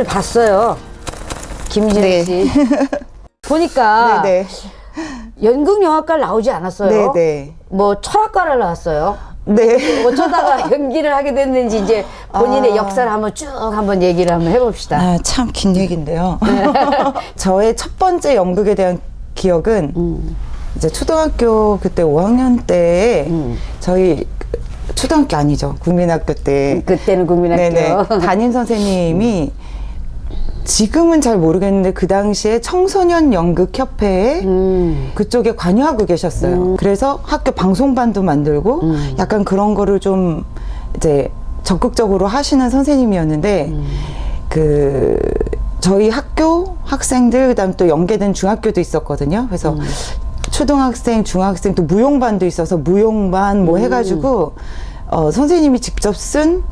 봤어요. 김진우 네. 씨. 보니까 네네. 연극영화과를 나오지 않았어요. 네네. 뭐 철학과를 나왔어요. 네. 어쩌다가 연기를 하게 됐는지 이제 본인의 역사를 한번 얘기를 한번 해봅시다. 아, 참 긴 얘기인데요. 저의 첫 번째 연극에 대한 기억은 이제 초등학교 그때 5학년 때에 저희 초등학교 아니죠. 국민학교 때. 그때는 국민학교. 네네. 담임 선생님이 지금은 잘 모르겠는데 그 당시에 청소년 연극협회에 그쪽에 관여하고 계셨어요. 그래서 학교 방송반도 만들고 약간 그런 거를 좀 이제 적극적으로 하시는 선생님이었는데 그 저희 학교 학생들 그다음 또 연계된 중학교도 있었거든요. 그래서 초등학생, 중학생 또 무용반도 있어서 무용반 뭐 해가지고 선생님이 직접 쓴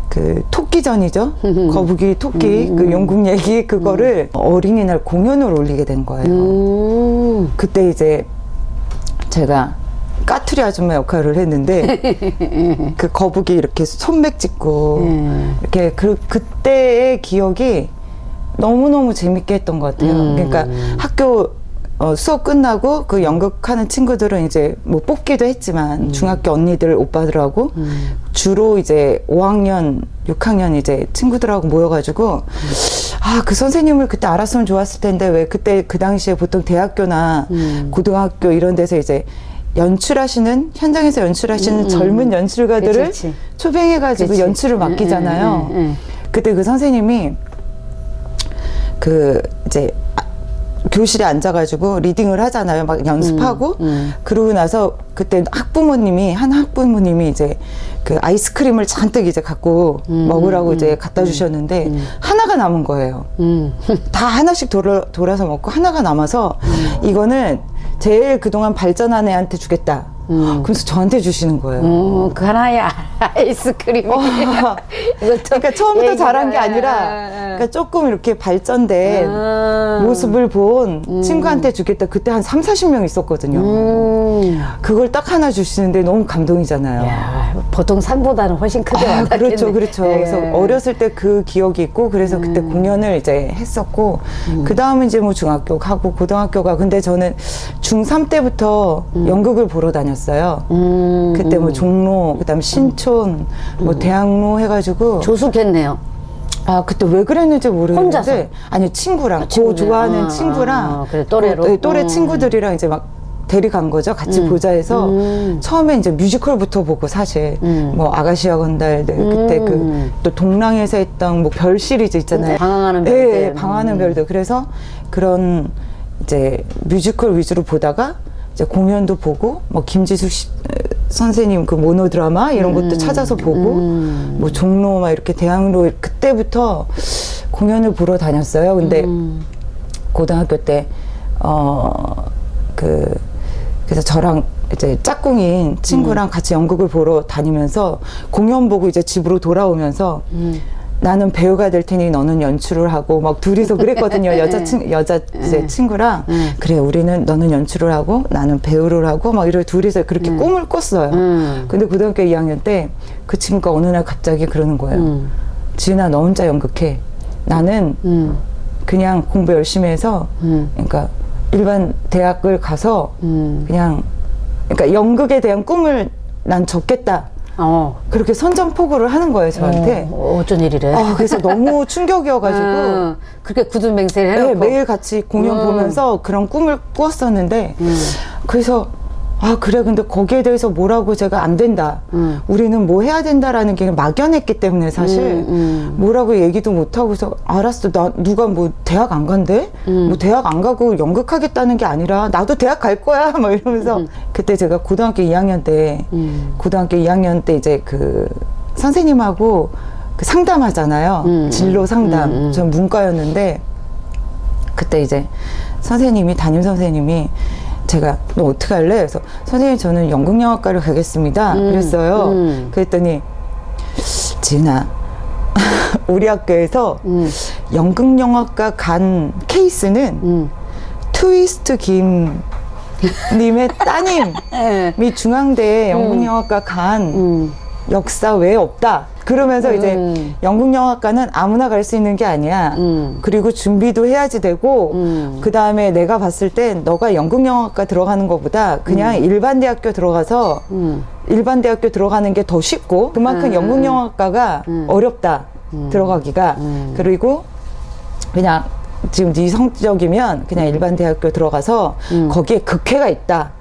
그 토끼전이죠. 거북이 토끼 그 용국 얘기 그거를 어린이날 공연을 올리게 된 거예요. 그때 이제 제가 까투리 아줌마 역할을 했는데 그 거북이 이렇게 손맥 짚고 이렇게 그때의 기억이 너무너무 재밌게 했던 것 같아요. 그러니까 학교 수업 끝나고 그 연극하는 친구들은 이제 뭐 뽑기도 했지만 중학교 언니들 오빠들하고 주로 이제 5학년 6학년 이제 친구들하고 모여가지고 아, 그 선생님을 그때 알았으면 좋았을 텐데 왜 그때 그 당시에 보통 대학교나 고등학교 이런 데서 이제 연출하시는 현장에서 연출하시는 젊은 연출가들을 그치. 초빙해가지고 그치. 연출을 맡기잖아요. 그때 그 선생님이 그 이제 교실에 앉아가지고 리딩을 하잖아요. 막 연습하고 그러고 나서 그때 한 학부모님이 이제 그 아이스크림을 잔뜩 이제 갖고 먹으라고 이제 갖다 주셨는데 하나가 남은 거예요. 다 하나씩 돌아서 먹고 하나가 남아서 이거는 제일 그동안 발전한 애한테 주겠다. 그래서 저한테 주시는 거예요. 그 하나의 아이스크림이. 그러니까 처음부터 잘한 게 아니라 그러니까 조금 이렇게 발전된 모습을 본 친구한테 주겠다. 그때 한 30-40명 있었거든요. 그걸 딱 하나 주시는데 너무 감동이잖아요. 야, 보통 산보다는 훨씬 크게 와닿겠네. 그렇죠, 그렇죠. 그래서 어렸을 때 그 기억이 있고, 그래서 그때 공연을 이제 했었고, 그 다음에 이제 뭐 중학교 가고 고등학교가, 근데 저는 중3 때부터 연극을 보러 다녔어요. 그때 뭐 종로, 그 다음에 신촌, 뭐 대학로 해가지고. 조숙했네요. 아, 그때 왜 그랬는지 모르겠는데. 혼자서? 아니, 친구랑. 친구들. 좋아하는 친구랑. 그래, 또래로? 네, 또래 친구들이랑 이제 막 데리 간 거죠. 같이 보자 해서. 처음에 이제 뮤지컬부터 보고 사실. 뭐 아가씨와 건달들. 그때 그 또 동랑에서 했던 뭐 별 시리즈 있잖아요. 방황하는 별들. 네, 방황하는 별들. 그래서 그런 이제 뮤지컬 위주로 보다가 이제 공연도 보고 뭐 김지숙 선생님 그 모노드라마 이런 것도 찾아서 보고 뭐 종로 막 이렇게 대학로 그때부터 공연을 보러 다녔어요. 근데 고등학교 때 그래서 저랑 이제 짝꿍인 친구랑 같이 연극을 보러 다니면서 공연 보고 이제 집으로 돌아오면서 나는 배우가 될 테니 너는 연출을 하고 막 둘이서 그랬거든요. 여자 이제 친구랑 그래 우리는 너는 연출을 하고 나는 배우를 하고 막 이렇게 둘이서 그렇게 꿈을 꿨어요. 근데 고등학교 2학년 때 그 친구가 어느 날 갑자기 그러는 거예요. 지은아 너 혼자 연극해. 나는 그냥 공부 열심히 해서 그러니까 일반 대학을 가서 그냥 그러니까 연극에 대한 꿈을 난 접겠다. 그렇게 선전포고를 하는 거예요, 저한테. 어쩐 일이래? 그래서 너무 충격이어가지고. 그렇게 굳은 맹세를 해놓고. 네, 매일 같이 공연 보면서 그런 꿈을 꾸었었는데, 그래서, 그래, 근데 거기에 대해서 뭐라고 제가 안 된다. 우리는 뭐 해야 된다라는 게 막연했기 때문에 사실, 뭐라고 얘기도 못하고서, 알았어, 누가 뭐 대학 안 간대? 뭐 대학 안 가고 연극하겠다는 게 아니라, 나도 대학 갈 거야. 막 이러면서, 그때 제가 고등학교 2학년 때 이제 그 선생님하고 그 상담하잖아요. 진로 상담. 전 문과였는데, 그때 이제 담임 선생님이 제가 너 어떻게 할래? 그래서 선생님 저는 연극영화과를 가겠습니다. 그랬어요. 그랬더니 지은아 우리 학교에서 연극영화과 간 케이스는 트위스트 김 님의 따님이 중앙대 연극영화과 간 역사 외에 없다. 그러면서 이제 연극영화과는 아무나 갈 수 있는 게 아니야. 그리고 준비도 해야지 되고 그 다음에 내가 봤을 땐 너가 연극영화과 들어가는 것보다 그냥 일반 대학교 들어가서 일반 대학교 들어가는 게 더 쉽고 그만큼 연극영화과가 어렵다 들어가기가. 그리고 그냥 지금 네 성적이면 그냥 일반 대학교 들어가서 거기에 극회가 있다.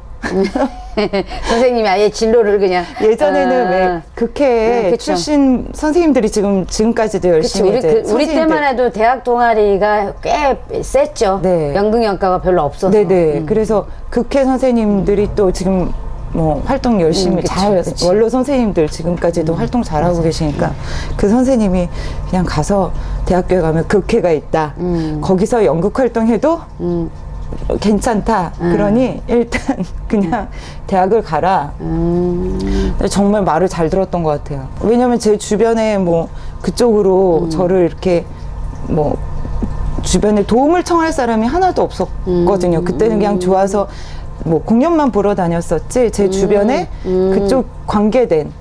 선생님이 아예 진로를 그냥 예전에는 왜 극회 그쵸. 출신 선생님들이 지금까지도 그치, 열심히 우리, 이제 우리 선생님들. 때만 해도 대학 동아리가 꽤 셌죠. 네. 연극영화과가 별로 없어서. 네네. 그래서 극회 선생님들이 또 지금 뭐 활동 열심히 그치, 잘 그치. 원로 선생님들 지금까지도 활동 잘하고 계시니까 그 선생님이 그냥 가서 대학교에 가면 극회가 있다. 거기서 연극 활동해도 괜찮다. 그러니 일단 그냥 대학을 가라. 정말 말을 잘 들었던 것 같아요. 왜냐면 제 주변에 뭐 그쪽으로 저를 이렇게 뭐 주변에 도움을 청할 사람이 하나도 없었거든요. 그때는 그냥 좋아서 뭐 공연만 보러 다녔었지 제 주변에 그쪽 관계된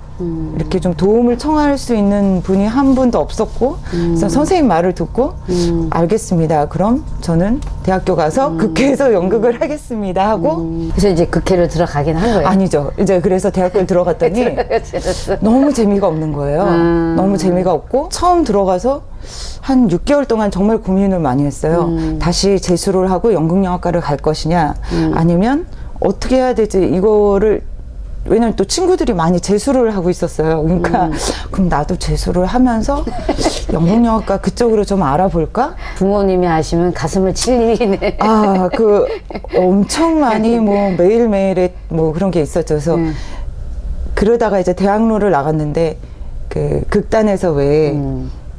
이렇게 좀 도움을 청할 수 있는 분이 한 분도 없었고 그래서 선생님 말을 듣고 알겠습니다. 그럼 저는 대학교 가서 극회에서 연극을 하겠습니다 하고 그래서 이제 극회로 들어가긴 한 거예요. 아니죠. 이제 그래서 대학교를 들어갔더니 너무 재미가 없는 거예요. 너무 재미가 없고 처음 들어가서 한 6개월 동안 정말 고민을 많이 했어요. 다시 재수를 하고 연극영화과를 갈 것이냐 아니면 어떻게 해야 되지 이거를 왜냐면 또 친구들이 많이 재수를 하고 있었어요. 그러니까 그럼 나도 재수를 하면서 연극영화과 그쪽으로 좀 알아볼까? 부모님이 아시면 가슴을 칠 일이네. 아, 그 엄청 많이 뭐 매일매일에 뭐 그런 게 있었죠. 그래서 그러다가 이제 대학로를 나갔는데 그 극단에서 왜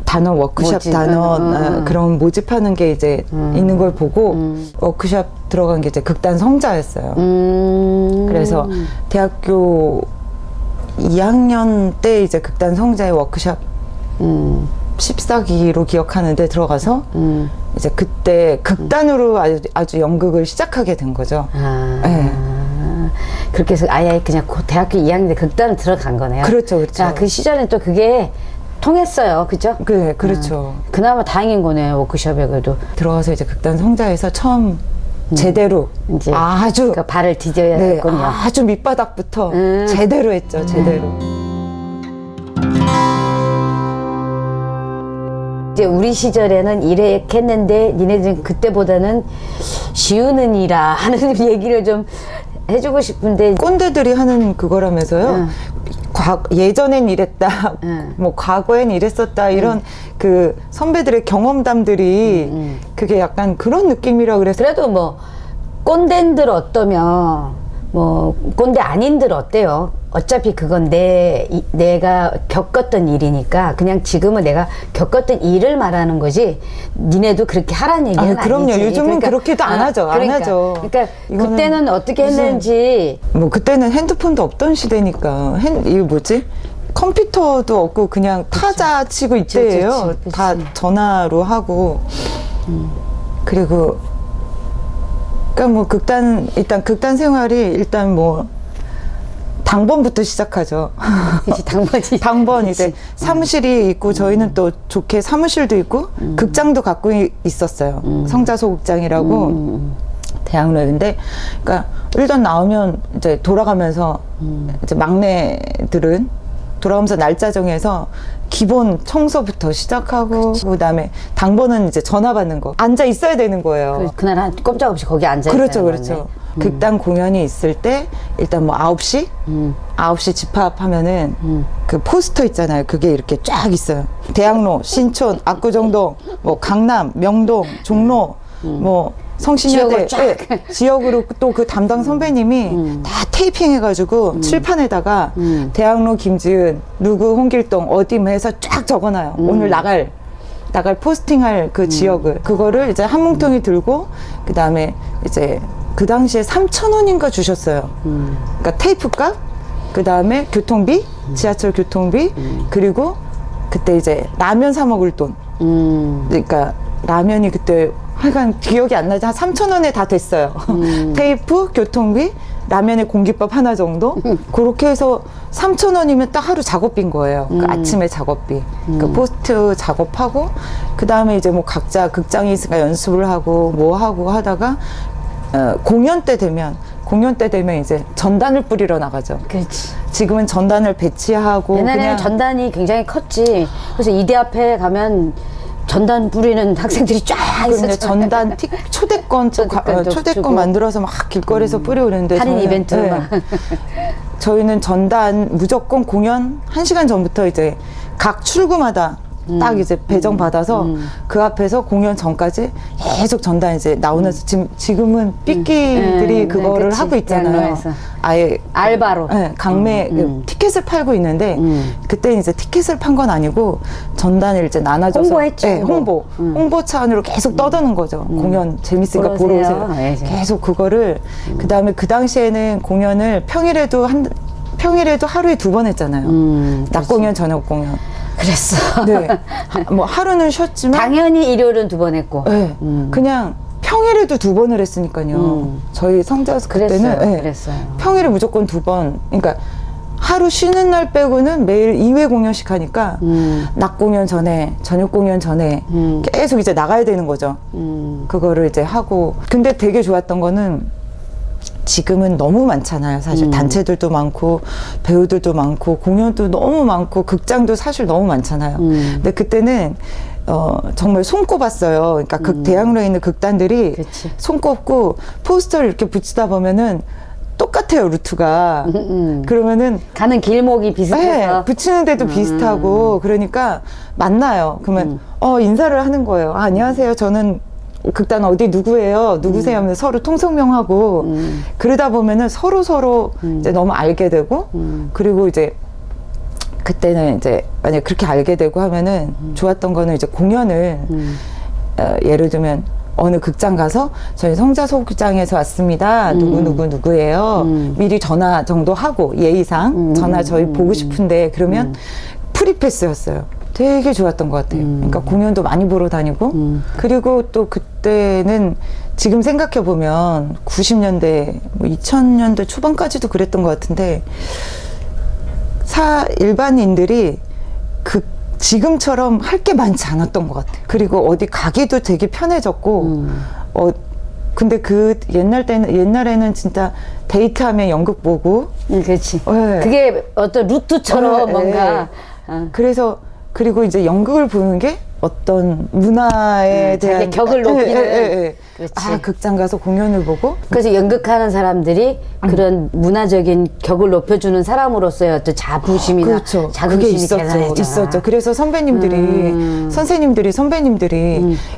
단원 워크숍 모집. 단원 그런 모집하는 게 이제 있는 걸 보고 워크숍 들어간 게 이제 극단 성자였어요. 그래서 대학교 2학년 때 이제 극단 성자의 워크숍 14기로 기억하는데 들어가서 이제 그때 극단으로 아주 연극을 시작하게 된 거죠. 네. 그렇게 해서 아예 그냥 대학교 2학년 때 극단을 들어간 거네요. 그렇죠, 그렇죠. 자, 그 시절에 또 그게 통했어요. 그죠? 네, 그렇죠. 그나마 다행인 거네요. 워크숍에 그래도. 들어가서 이제 극단 성자에서 처음 제대로 이제 아주 그 발을 디뎌야 네, 됐군요. 아주 밑바닥부터 제대로 했죠, 제대로. 이제 우리 시절에는 이렇게 했는데 니네들은 그때보다는 쉬우느니라 하는 얘기를 좀 해주고 싶은데 꼰대들이 하는 그거라면서요. 예전엔 이랬다, 뭐 과거엔 이랬었다 이런 그 선배들의 경험담들이 그게 약간 그런 느낌이라 그래서 그래도 뭐 꼰대인들 어떠면 뭐 꼰대 아닌들 어때요? 어차피 그건 내가 겪었던 일이니까 그냥 지금은 내가 겪었던 일을 말하는 거지 니네도 그렇게 하라는 얘기는 그럼요. 아니지. 요즘은 그렇게도 안 하죠. 안 하죠. 그러니까 이거는 그때는 어떻게 했는지 뭐 그때는 핸드폰도 없던 시대니까 이거 뭐지? 컴퓨터도 없고 그냥 타자 치고 이때예요. 그치. 다 전화로 하고 그리고 그러니까 뭐 일단 극단 생활이 일단 뭐 당번부터 시작하죠. 그치, 당번이 당번 이제 사무실이 있고 저희는 또 좋게 사무실도 있고 극장도 갖고 있었어요. 성자소극장이라고 대학로인데, 그러니까 일단 나오면 이제 돌아가면서 이제 막내들은 돌아오면서 날짜 정해서 기본 청소부터 시작하고 그다음에 당번은 이제 전화 받는 거 앉아 있어야 되는 거예요. 그날 한 꼼짝없이 거기 앉아 있어야 그렇죠, 그렇죠. 극단 공연이 있을 때 일단 뭐 9시? 9시 집합하면은 그 포스터 있잖아요. 그게 이렇게 쫙 있어요. 대학로, 신촌, 압구정동, 뭐 강남, 명동, 종로, 뭐 성신여대 지역으로 쫙. 지역으로 또 그 담당 선배님이 다 테이핑 해가지고 칠판에다가 대학로 김지은, 누구 홍길동 어디 뭐 해서 쫙 적어놔요. 오늘 나갈 포스팅할 그 지역을 그거를 이제 한 뭉텅이 들고 그 다음에 이제 그 당시에 3,000원인가 주셨어요. 그러니까 테이프 값, 그 다음에 교통비, 지하철 교통비, 그리고 그때 이제 라면 사 먹을 돈. 그러니까 라면이 그때 하여간 기억이 안 나지 한 3,000원에 다 됐어요. 테이프, 교통비, 라면에 공깃밥 하나 정도? 그렇게 해서 3,000원이면 딱 하루 작업비인 거예요. 그 아침에 작업비. 그 포스트 작업하고, 그 다음에 이제 뭐 각자 극장에 있으니까 연습을 하고, 뭐 하고 하다가, 공연 때 되면 이제 전단을 뿌리러 나가죠. 그렇지. 지금은 전단을 배치하고. 옛날에는 그냥 전단이 굉장히 컸지. 그래서 이대 앞에 가면 전단 뿌리는 학생들이 쫙 그럼 이제 있었죠. 전단 초대권 초대권도 초대권 주고. 만들어서 막 길거리에서 뿌리고 그랬는데 할인 저희는- 이벤트로 네. 막. 저희는 전단 무조건 공연 1시간 전부터 이제 각 출구마다 딱 이제 배정 받아서 그 앞에서 공연 전까지 계속 전단 이제 나오면서 지금은 삐끼들이 그거를 그치. 하고 있잖아요. 양로에서. 아예 알바로. 네, 강매 티켓을 팔고 있는데 그때 이제 티켓을 판 건 아니고 전단을 이제 나눠줘서 홍보했죠, 네, 홍보. 홍보 차원으로 계속 떠드는 거죠. 공연 재밌으니까 보러 보러 오세요. 오세요. 네, 네. 계속 그거를 그다음에 그 당시에는 공연을 평일에도 하루에 2번 했잖아요. 낮 공연, 저녁 공연. 그랬어. 네. 뭐 하루는 쉬었지만 당연히 일요일은 2번 했고. 네. 그냥 평일에도 2번을 했으니까요. 저희 성자였을 그랬어요. 때는 네. 그랬어요. 평일에 무조건 2번. 그러니까 하루 쉬는 날 빼고는 매일 2회 공연씩 하니까 낮 공연 전에 저녁 공연 전에 계속 이제 나가야 되는 거죠. 그거를 이제 하고. 근데 되게 좋았던 거는 지금은 너무 많잖아요. 사실 단체들도 많고 배우들도 많고 공연도 너무 많고 극장도 사실 너무 많잖아요. 근데 그때는 정말 손꼽았어요. 그러니까 대학로에 있는 극단들이 그치. 손꼽고 포스터를 이렇게 붙이다 보면은 똑같아요, 루트가. 그러면은 가는 길목이 비슷해서. 네, 붙이는데도 비슷하고 그러니까 만나요. 그러면 인사를 하는 거예요. 아, 안녕하세요. 저는 극단 어디 누구예요? 누구세요? 하면 서로 통성명하고 그러다 보면은 서로 이제 너무 알게 되고 그리고 이제 그때는 이제 만약 그렇게 알게 되고 하면은 좋았던 거는 이제 공연을 예를 들면 어느 극장 가서 저희 성자소극장에서 왔습니다. 누구예요? 미리 전화 정도 하고 예의상 전화 저희 보고 싶은데 그러면 프리패스였어요. 되게 좋았던 것 같아요. 그러니까 공연도 많이 보러 다니고 그리고 또 그때는 지금 생각해 보면 90년대 뭐 2000년대 초반까지도 그랬던 것 같은데 일반인들이 지금처럼 할 게 많지 않았던 것 같아요. 그리고 어디 가기도 되게 편해졌고 근데 옛날에는 진짜 데이트하면 연극 보고 그렇지. 네. 그게 어떤 루트처럼 뭔가. 그래서 그리고 이제 연극을 보는 게 어떤 문화에 대한 자기 격을 높이는. 그렇지. 아, 극장 가서 공연을 보고 그래서 연극하는 사람들이 그런 문화적인 격을 높여주는 사람으로서의 어떤 자부심이나 그렇죠. 그게 자긍심이 대단했잖아. 있었죠. 그래서 선배님들이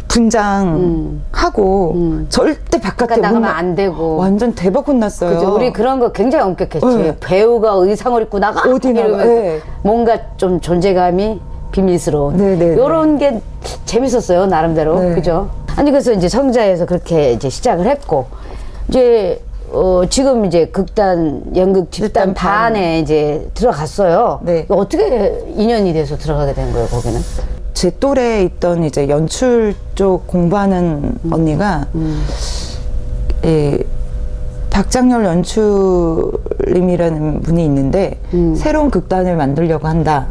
분장하고 절대 바깥에 나가면 못 안 되고. 완전 대박 혼났어요. 그죠? 우리 그런 거 굉장히 엄격했지. 네. 배우가 의상을 입고 나가 어디 나가, 이러면 네. 뭔가 좀 존재감이 비밀스러운 네. 요런 게 재밌었어요, 나름대로. 네. 그죠? 아니 그래서 이제 성자에서 그렇게 이제 시작을 했고 이제 지금 이제 극단 연극 집단 집단 반. 반에 이제 들어갔어요. 네. 어떻게 인연이 돼서 들어가게 된 거예요, 거기는? 제 또래에 있던 이제 연출 쪽 공부하는 언니가 박장렬 연출님이라는 분이 있는데 새로운 극단을 만들려고 한다.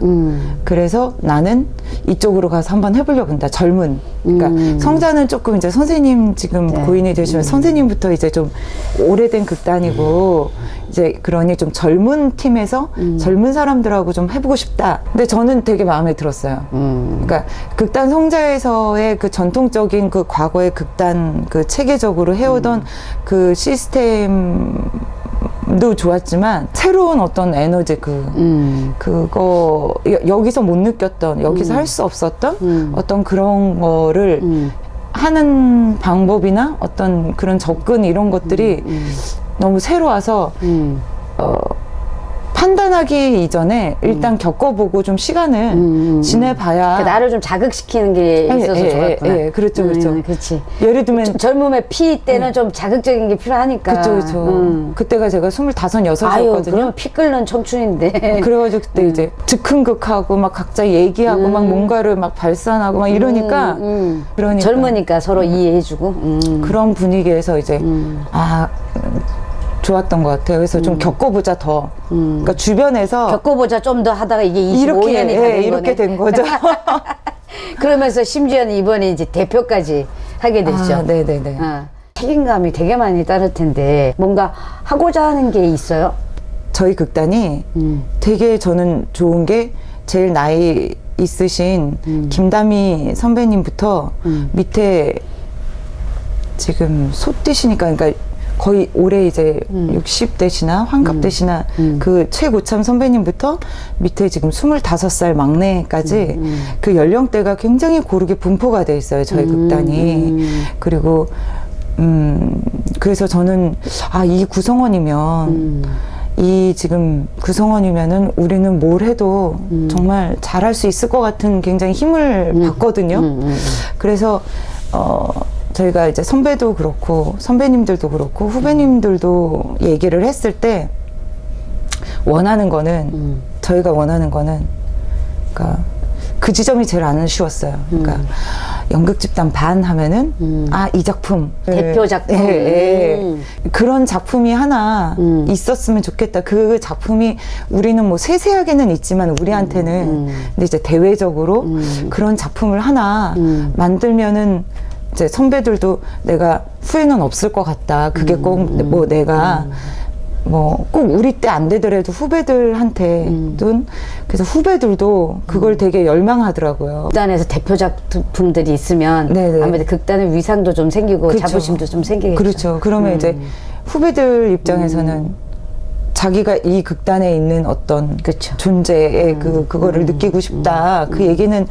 그래서 나는 이쪽으로 가서 한번 해보려고 한다. 젊은. 그러니까 성자는 조금 이제 선생님 지금 네. 고인이 되시면 선생님부터 이제 좀 오래된 극단이고 이제 그러니 좀 젊은 팀에서 젊은 사람들하고 좀 해보고 싶다. 근데 저는 되게 마음에 들었어요. 그러니까 극단 성자에서의 그 전통적인 그 과거의 극단 그 체계적으로 해오던 그 시스템도 좋았지만 새로운 어떤 에너지 그거 여기서 못 느꼈던 여기서 할 수 없었던 어떤 그런 거를 하는 방법이나 어떤 그런 접근 이런 것들이 너무 새로워서 판단하기 이전에 일단 겪어보고 좀 시간을 지내봐야 나를 좀 자극시키는 게 있어서 좋았구나. 그렇죠. 그렇지. 예를 들면 젊음의 피 때는 좀 자극적인 게 필요하니까. 그렇죠. 그때가 제가 25, 6이었거든요. 아유, 그럼 피 끓는 청춘인데. 그래가지고 그때 이제 즉흥극하고 막 각자 얘기하고 막 뭔가를 막 발산하고 막 이러니까 그러니까 젊으니까 서로 이해해주고. 그런 분위기에서 이제 좋았던 것 같아요. 그래서 좀 겪어보자 더. 그러니까 주변에서 겪어보자 좀 더 하다가 이게 25년이 다 된 이렇게 거네. 된 거죠. 그러면서 심지어는 이번에 이제 대표까지 하게 됐죠. 아, 네네네. 책임감이 되게 많이 따를 텐데 뭔가 하고자 하는 게 있어요? 저희 극단이 되게 저는 좋은 게 제일 나이 있으신 김다미 선배님부터 밑에 지금 소띠시니까 그러니까 거의 올해 이제 60대시나 환갑대시나 그 최고참 선배님부터 밑에 지금 25살 막내까지 그 연령대가 굉장히 고르게 분포가 돼 있어요. 저희 극단이. 그리고 그래서 저는 이 구성원이면 이 지금 구성원이면은 우리는 뭘 해도 정말 잘할 수 있을 것 같은 굉장히 힘을 받거든요. 그래서 저희가 이제 선배도 그렇고 선배님들도 그렇고 후배님들도 얘기를 했을 때 원하는 거는 저희가 원하는 거는 그러니까 그 지점이 제일 안 쉬웠어요. 그러니까 연극 집단 반 하면은 이 작품 대표 작품. 그런 작품이 하나 있었으면 좋겠다. 그 작품이 우리는 뭐 세세하게는 있지만 우리한테는 근데 이제 대외적으로 그런 작품을 하나 만들면은 이제 선배들도 내가 후회는 없을 것 같다. 그게 꼭 뭐 내가 뭐 꼭 우리 때 안 되더라도 후배들한테는 그래서 후배들도 그걸 되게 열망하더라고요. 극단에서 대표 작품들이 있으면 네네. 아무래도 극단의 위상도 좀 생기고 그렇죠. 자부심도 좀 생기겠죠. 그렇죠. 그러면 이제 후배들 입장에서는 자기가 이 극단에 있는 어떤 그쵸. 존재의 그거를 느끼고 싶다. 그 얘기는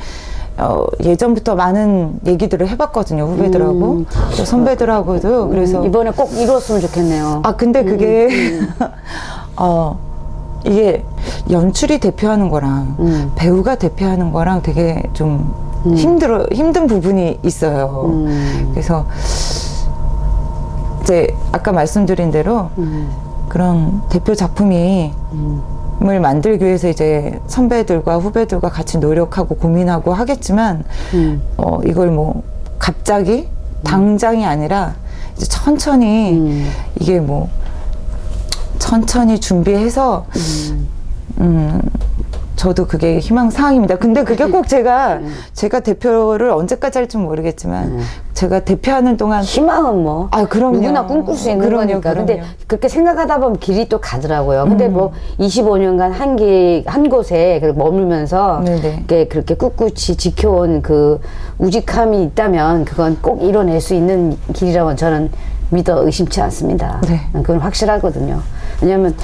예전부터 많은 얘기들을 해봤거든요. 후배들하고 또 선배들하고도. 그래서 이번에 꼭 이뤘으면 좋겠네요. 근데 그게 이게 연출이 대표하는 거랑 배우가 대표하는 거랑 되게 좀 힘든 부분이 있어요. 그래서 이제 아까 말씀드린 대로 그런 대표 작품이 을 만들기 위해서 이제 선배들과 후배들과 같이 노력하고 고민하고 하겠지만 이걸 뭐 갑자기 당장이 아니라 이제 천천히 이게 뭐 천천히 준비해서 저도 그게 희망사항입니다. 근데 그게 꼭 제가 대표를 언제까지 할지 모르겠지만 제가 대표하는 동안 희망은 뭐 그럼요. 누구나 꿈꿀 수 있는 그럼요, 거니까. 그럼요. 근데 그렇게 생각하다 보면 길이 또 가더라고요. 근데 뭐 25년간 한 곳에 머물면서 네네. 그렇게 꿋꿋이 지켜온 그 우직함이 있다면 그건 꼭 이뤄낼 수 있는 길이라고 저는 믿어 의심치 않습니다. 네. 그건 확실하거든요. 왜냐하면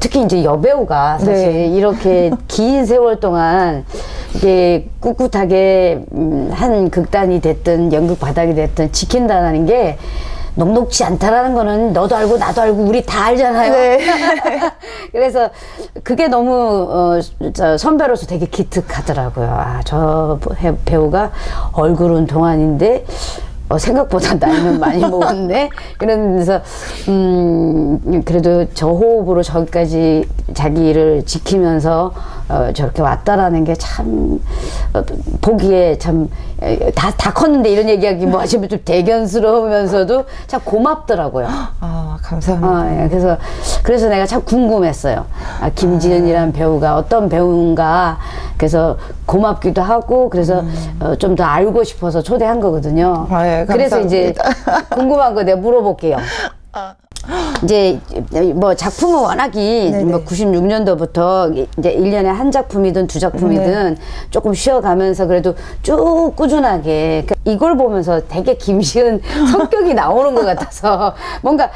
특히 이제 여배우가 사실 네. 이렇게 긴 세월 동안 이게 꿋꿋하게 한 극단이 됐든 연극 바닥이 됐든 지킨다는 게 녹록지 않다라는 거는 너도 알고 나도 알고 우리 다 알잖아요. 네. 그래서 그게 너무 선배로서 되게 기특하더라고요. 저 배우가 얼굴은 동안인데 생각보다 나이는 많이 먹었네. 그러면서 그래도 저 호흡으로 저기까지 자기를 지키면서 저렇게 왔다라는 게 참 보기에 참 다 컸는데 이런 얘기하기 뭐 하시면 좀 대견스러우면서도 참 고맙더라고요. 감사합니다. 그래서 내가 참 궁금했어요. 김지은이라는 배우가 어떤 배우인가. 그래서 고맙기도 하고 그래서 좀 더 알고 싶어서 초대한 거거든요. 그래서 이제 궁금한 거 내가 물어볼게요. 이제 뭐 작품은 워낙이 뭐 96년도부터 이제 1년에 한 작품이든 두 작품이든 조금 쉬어가면서 그래도 쭉 꾸준하게 이걸 보면서 되게 김시은 성격이 나오는 것 같아서 뭔가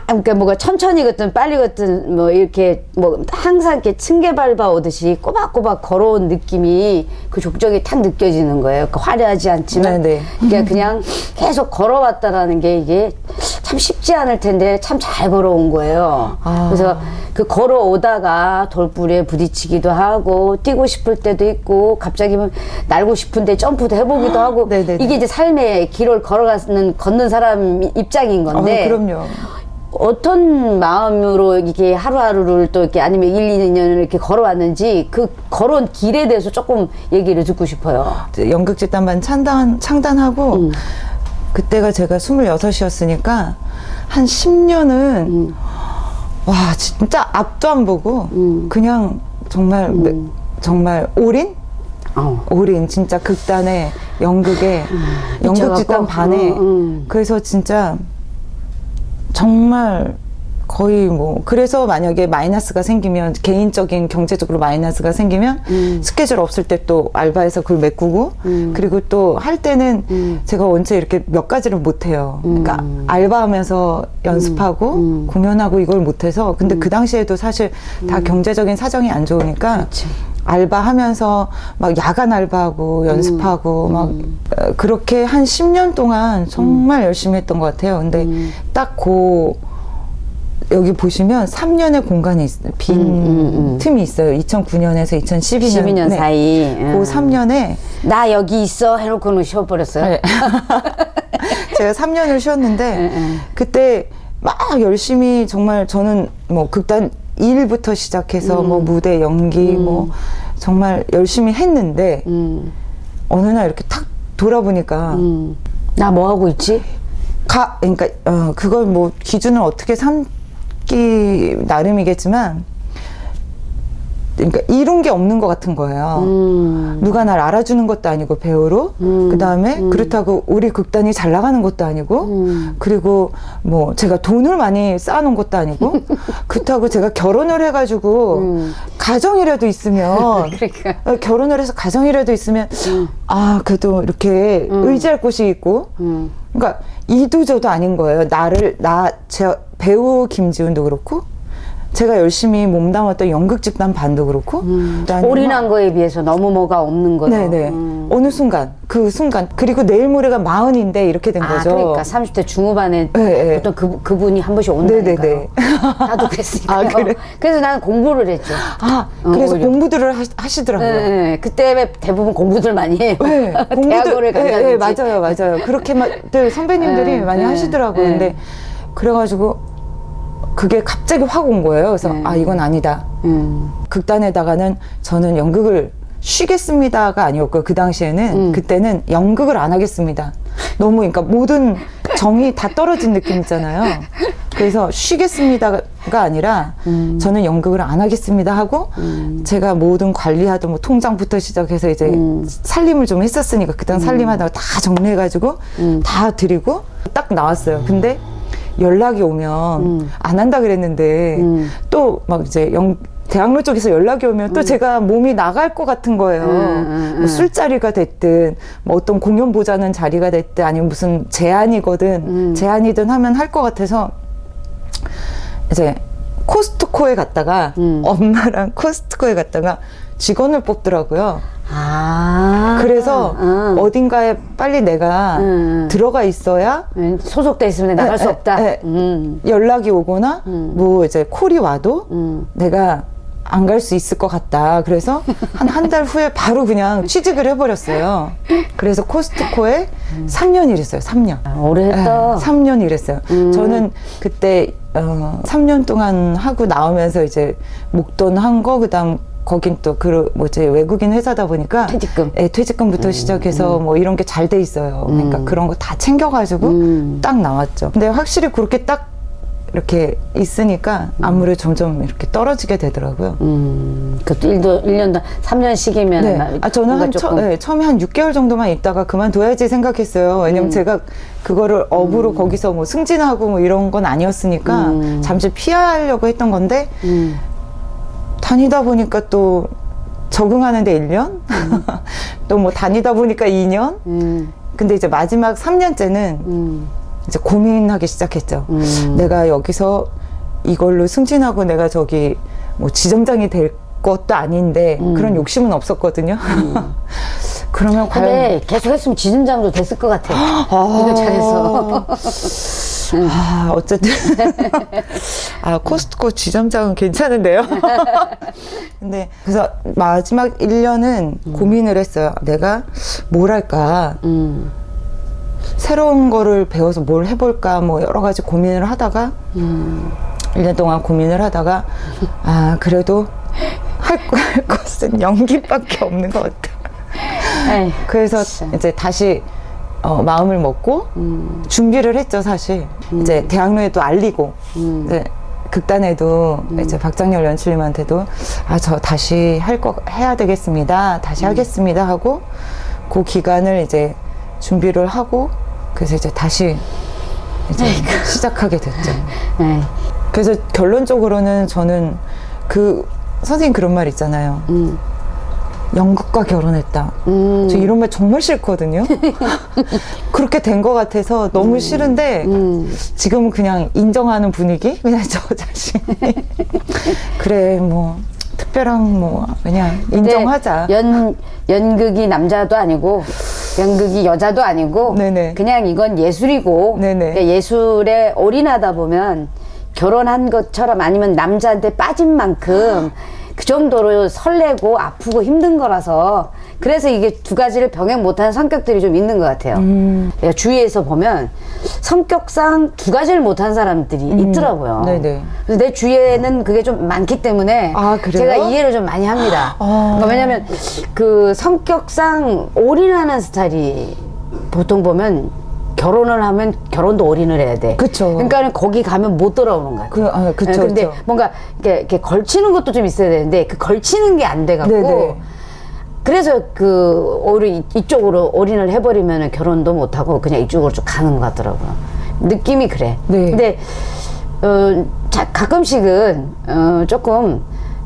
그러니까 뭐가 천천히 걷든 빨리 걷든 뭐 이렇게 뭐 항상 이렇게 층계 밟아 오듯이 꼬박꼬박 걸어온 느낌이 그 족적이 탁 느껴지는 거예요. 화려하지 않지만 그냥 계속 걸어왔다라는 게 이게 참 쉽지 않을 텐데 참 잘 걸어온 거예요. 그래서 그 걸어오다가 돌부리에 부딪히기도 하고 뛰고 싶을 때도 있고 갑자기 날고 싶은데 점프도 해보기도 하고 이게 이제 삶의 길을 걷는 사람 입장인 건데 그럼요. 어떤 마음으로 이게 하루하루를 또 이렇게 아니면 1, 2년을 이렇게 걸어왔는지 그 걸어온 길에 대해서 조금 얘기를 듣고 싶어요. 연극 집단반 창단하고 그때가 제가 26이었으니까 한 10년은 와 진짜 앞도 안 보고 그냥 정말 정말 올인? 올인 진짜 극단에 연극에 연극 집단 반에 그래서 진짜 정말 거의 뭐 그래서 만약에 마이너스가 생기면 개인적인 경제적으로 마이너스가 생기면 스케줄 없을 때 또 알바해서 그걸 메꾸고 그리고 또 할 때는 제가 원체 이렇게 몇 가지를 못해요. 그러니까 알바하면서 연습하고 공연하고 이걸 못해서 근데 그 당시에도 사실 다 경제적인 사정이 안 좋으니까 그렇지. 알바하면서 막 야간 알바하고 연습하고 막 그렇게 한 10년 동안 정말 열심히 했던 것 같아요. 근데 딱 여기 보시면 3년의 공간이 빈 틈이 있어요. 2009년에서 2012년 12년 사이. 그 3년에 나 여기 있어 해놓고는 쉬어버렸어요. 네. 제가 3년을 쉬었는데 그때 막 열심히 정말 저는 뭐 극단 일부터 시작해서 뭐 무대 연기 뭐 정말 열심히 했는데 어느 날 이렇게 탁 돌아보니까 나 뭐 하고 있지? 그러니까 그걸 뭐 기준을 어떻게 삼기 나름이겠지만 그러니까 이룬 게 없는 것 같은 거예요. 누가 날 알아주는 것도 아니고 배우로 그 다음에 그렇다고 우리 극단이 잘 나가는 것도 아니고 그리고 뭐 제가 돈을 많이 쌓아놓은 것도 아니고 그렇다고 제가 결혼을 해가지고 가정이라도 있으면 그러니까. 결혼을 해서 가정이라도 있으면 아 그래도 이렇게 의지할 곳이 있고 그러니까 이도저도 아닌 거예요. 제 배우 김지훈도 그렇고 제가 열심히 몸담았던 연극 집단 반도 그렇고 올인한 거에 비해서 너무 뭐가 없는 거죠. 네네. 어느 순간 그 순간 그리고 내일 모레가 40인데 이렇게 된 거죠. 그러니까 30대 중후반에 네, 보통 그분이 한 번씩 온다니까요. 네네네. 나도 그랬으니까요. 아, 그래? 그래서 나는 공부를 했죠. 그래서 오히려. 공부들을 하시더라고요. 네, 그때 대부분 공부들 많이 해요. 네, 대학원을 간다든지. 네, 맞아요. 그렇게 선배님들이 많이 하시더라고요. 근데 그래가지고 그게 갑자기 확 온 거예요. 그래서 이건 아니다. 극단에다가는 저는 연극을 쉬겠습니다가 아니었고요. 그 당시에는 그때는 연극을 안 하겠습니다. 너무 그러니까 모든 정이 다 떨어진 느낌 있잖아요. 그래서 쉬겠습니다가 아니라 저는 연극을 안 하겠습니다 하고 제가 모든 관리하던 뭐 통장부터 시작해서 이제 살림을 좀 했었으니까 그때 살림하다가 다 정리해가지고 다 드리고 딱 나왔어요. 근데 연락이 오면 안 한다 그랬는데 또 막 이제 대학로 쪽에서 연락이 오면 또 제가 몸이 나갈 것 같은 거예요. 뭐 술자리가 됐든 뭐 어떤 공연 보자는 자리가 됐든 아니면 무슨 제안이든 하면 할 것 같아서 이제 코스트코에 갔다가 엄마랑 코스트코에 갔다가 직원을 뽑더라고요. 그래서 어딘가에 빨리 내가 들어가 있어야 소속돼 있으면 나갈 수 없다. 연락이 오거나 뭐 이제 콜이 와도 내가 안 갈 수 있을 것 같다. 그래서 한 달 후에 바로 그냥 취직을 해버렸어요. 그래서 코스트코에 3년 일했어요. 3년. 오래 했다. 3년 일했어요. 저는 그때 3년 동안 하고 나오면서 이제 목돈 한 거 그다음 거긴 또 외국인 회사다 보니까 퇴직금. 네, 퇴직금부터 시작해서 뭐 이런 게 잘 돼 있어요. 그러니까 그런 거 다 챙겨가지고 딱 나왔죠. 근데 확실히 그렇게 딱 이렇게 있으니까 아무래도 점점 이렇게 떨어지게 되더라고요. 그것도 1년도 3년씩이면 네. 저는 처음에 한 6개월 정도만 있다가 그만둬야지 생각했어요. 왜냐면 제가 그거를 업으로 거기서 뭐 승진하고 뭐 이런 건 아니었으니까 잠시 피하려고 했던 건데 다니다 보니까 또 적응하는데 1년? 또 뭐 다니다 보니까 2년? 근데 이제 마지막 3년째는 이제 고민하기 시작했죠. 내가 여기서 이걸로 승진하고 내가 저기 뭐 지점장이 될 것도 아닌데 그런 욕심은 없었거든요. 그러면 근데 계속 했으면 지점장도 됐을 것 같아. 이거 잘해서. 어쨌든 코스트코 지점장은 괜찮은데요. 근데 그래서 마지막 1년은 고민을 했어요. 내가 뭘 할까? 새로운 거를 배워서 뭘 해볼까? 뭐 여러 가지 고민을 하다가 1년 동안 고민을 하다가 그래도 할 것은 연기밖에 없는 것 같아. 그래서 이제 다시 마음을 먹고 준비를 했죠, 사실. 이제 대학로에도 알리고, 이제 극단에도 이제 박장렬 연출님한테도 저 다시 해야 되겠습니다. 다시 하겠습니다 하고 그 기간을 이제 준비를 하고 그래서 이제 다시 이제 시작하게 됐죠. 그래서 결론적으로는 저는 선생님 그런 말 있잖아요. 연극과 결혼했다. 저 이런 말 정말 싫거든요. 그렇게 된 것 같아서 너무 싫은데 지금은 그냥 인정하는 분위기? 그냥 저 자신이 그래 뭐 특별한 뭐 그냥 인정하자. 연극이 남자도 아니고 연극이 여자도 아니고 네네. 그냥 이건 예술이고 네네. 그러니까 예술에 올인하다 보면 결혼한 것처럼 아니면 남자한테 빠진 만큼 그 정도로 설레고 아프고 힘든 거라서 그래서 이게 두 가지를 병행 못하는 성격들이 좀 있는 것 같아요. 내가 주위에서 보면 성격상 두 가지를 못하는 사람들이 있더라고요. 네네. 그래서 내 주위에는 그게 좀 많기 때문에 그래요? 제가 이해를 좀 많이 합니다. 그러니까 왜냐면 그 성격상 올인하는 스타일이 보통 보면 결혼을 하면 결혼도 올인을 해야 돼. 그쵸. 그러니까는 거기 가면 못 돌아오는 것 같아요. 그쵸. 근데 그쵸. 뭔가 이렇게 걸치는 것도 좀 있어야 되는데 그 걸치는 게 안 돼갖고 네네. 그래서 오히려 이쪽으로 올인을 해버리면 결혼도 못하고 그냥 이쪽으로 쭉 가는 것 같더라고요. 느낌이 그래. 네. 근데 가끔씩은 조금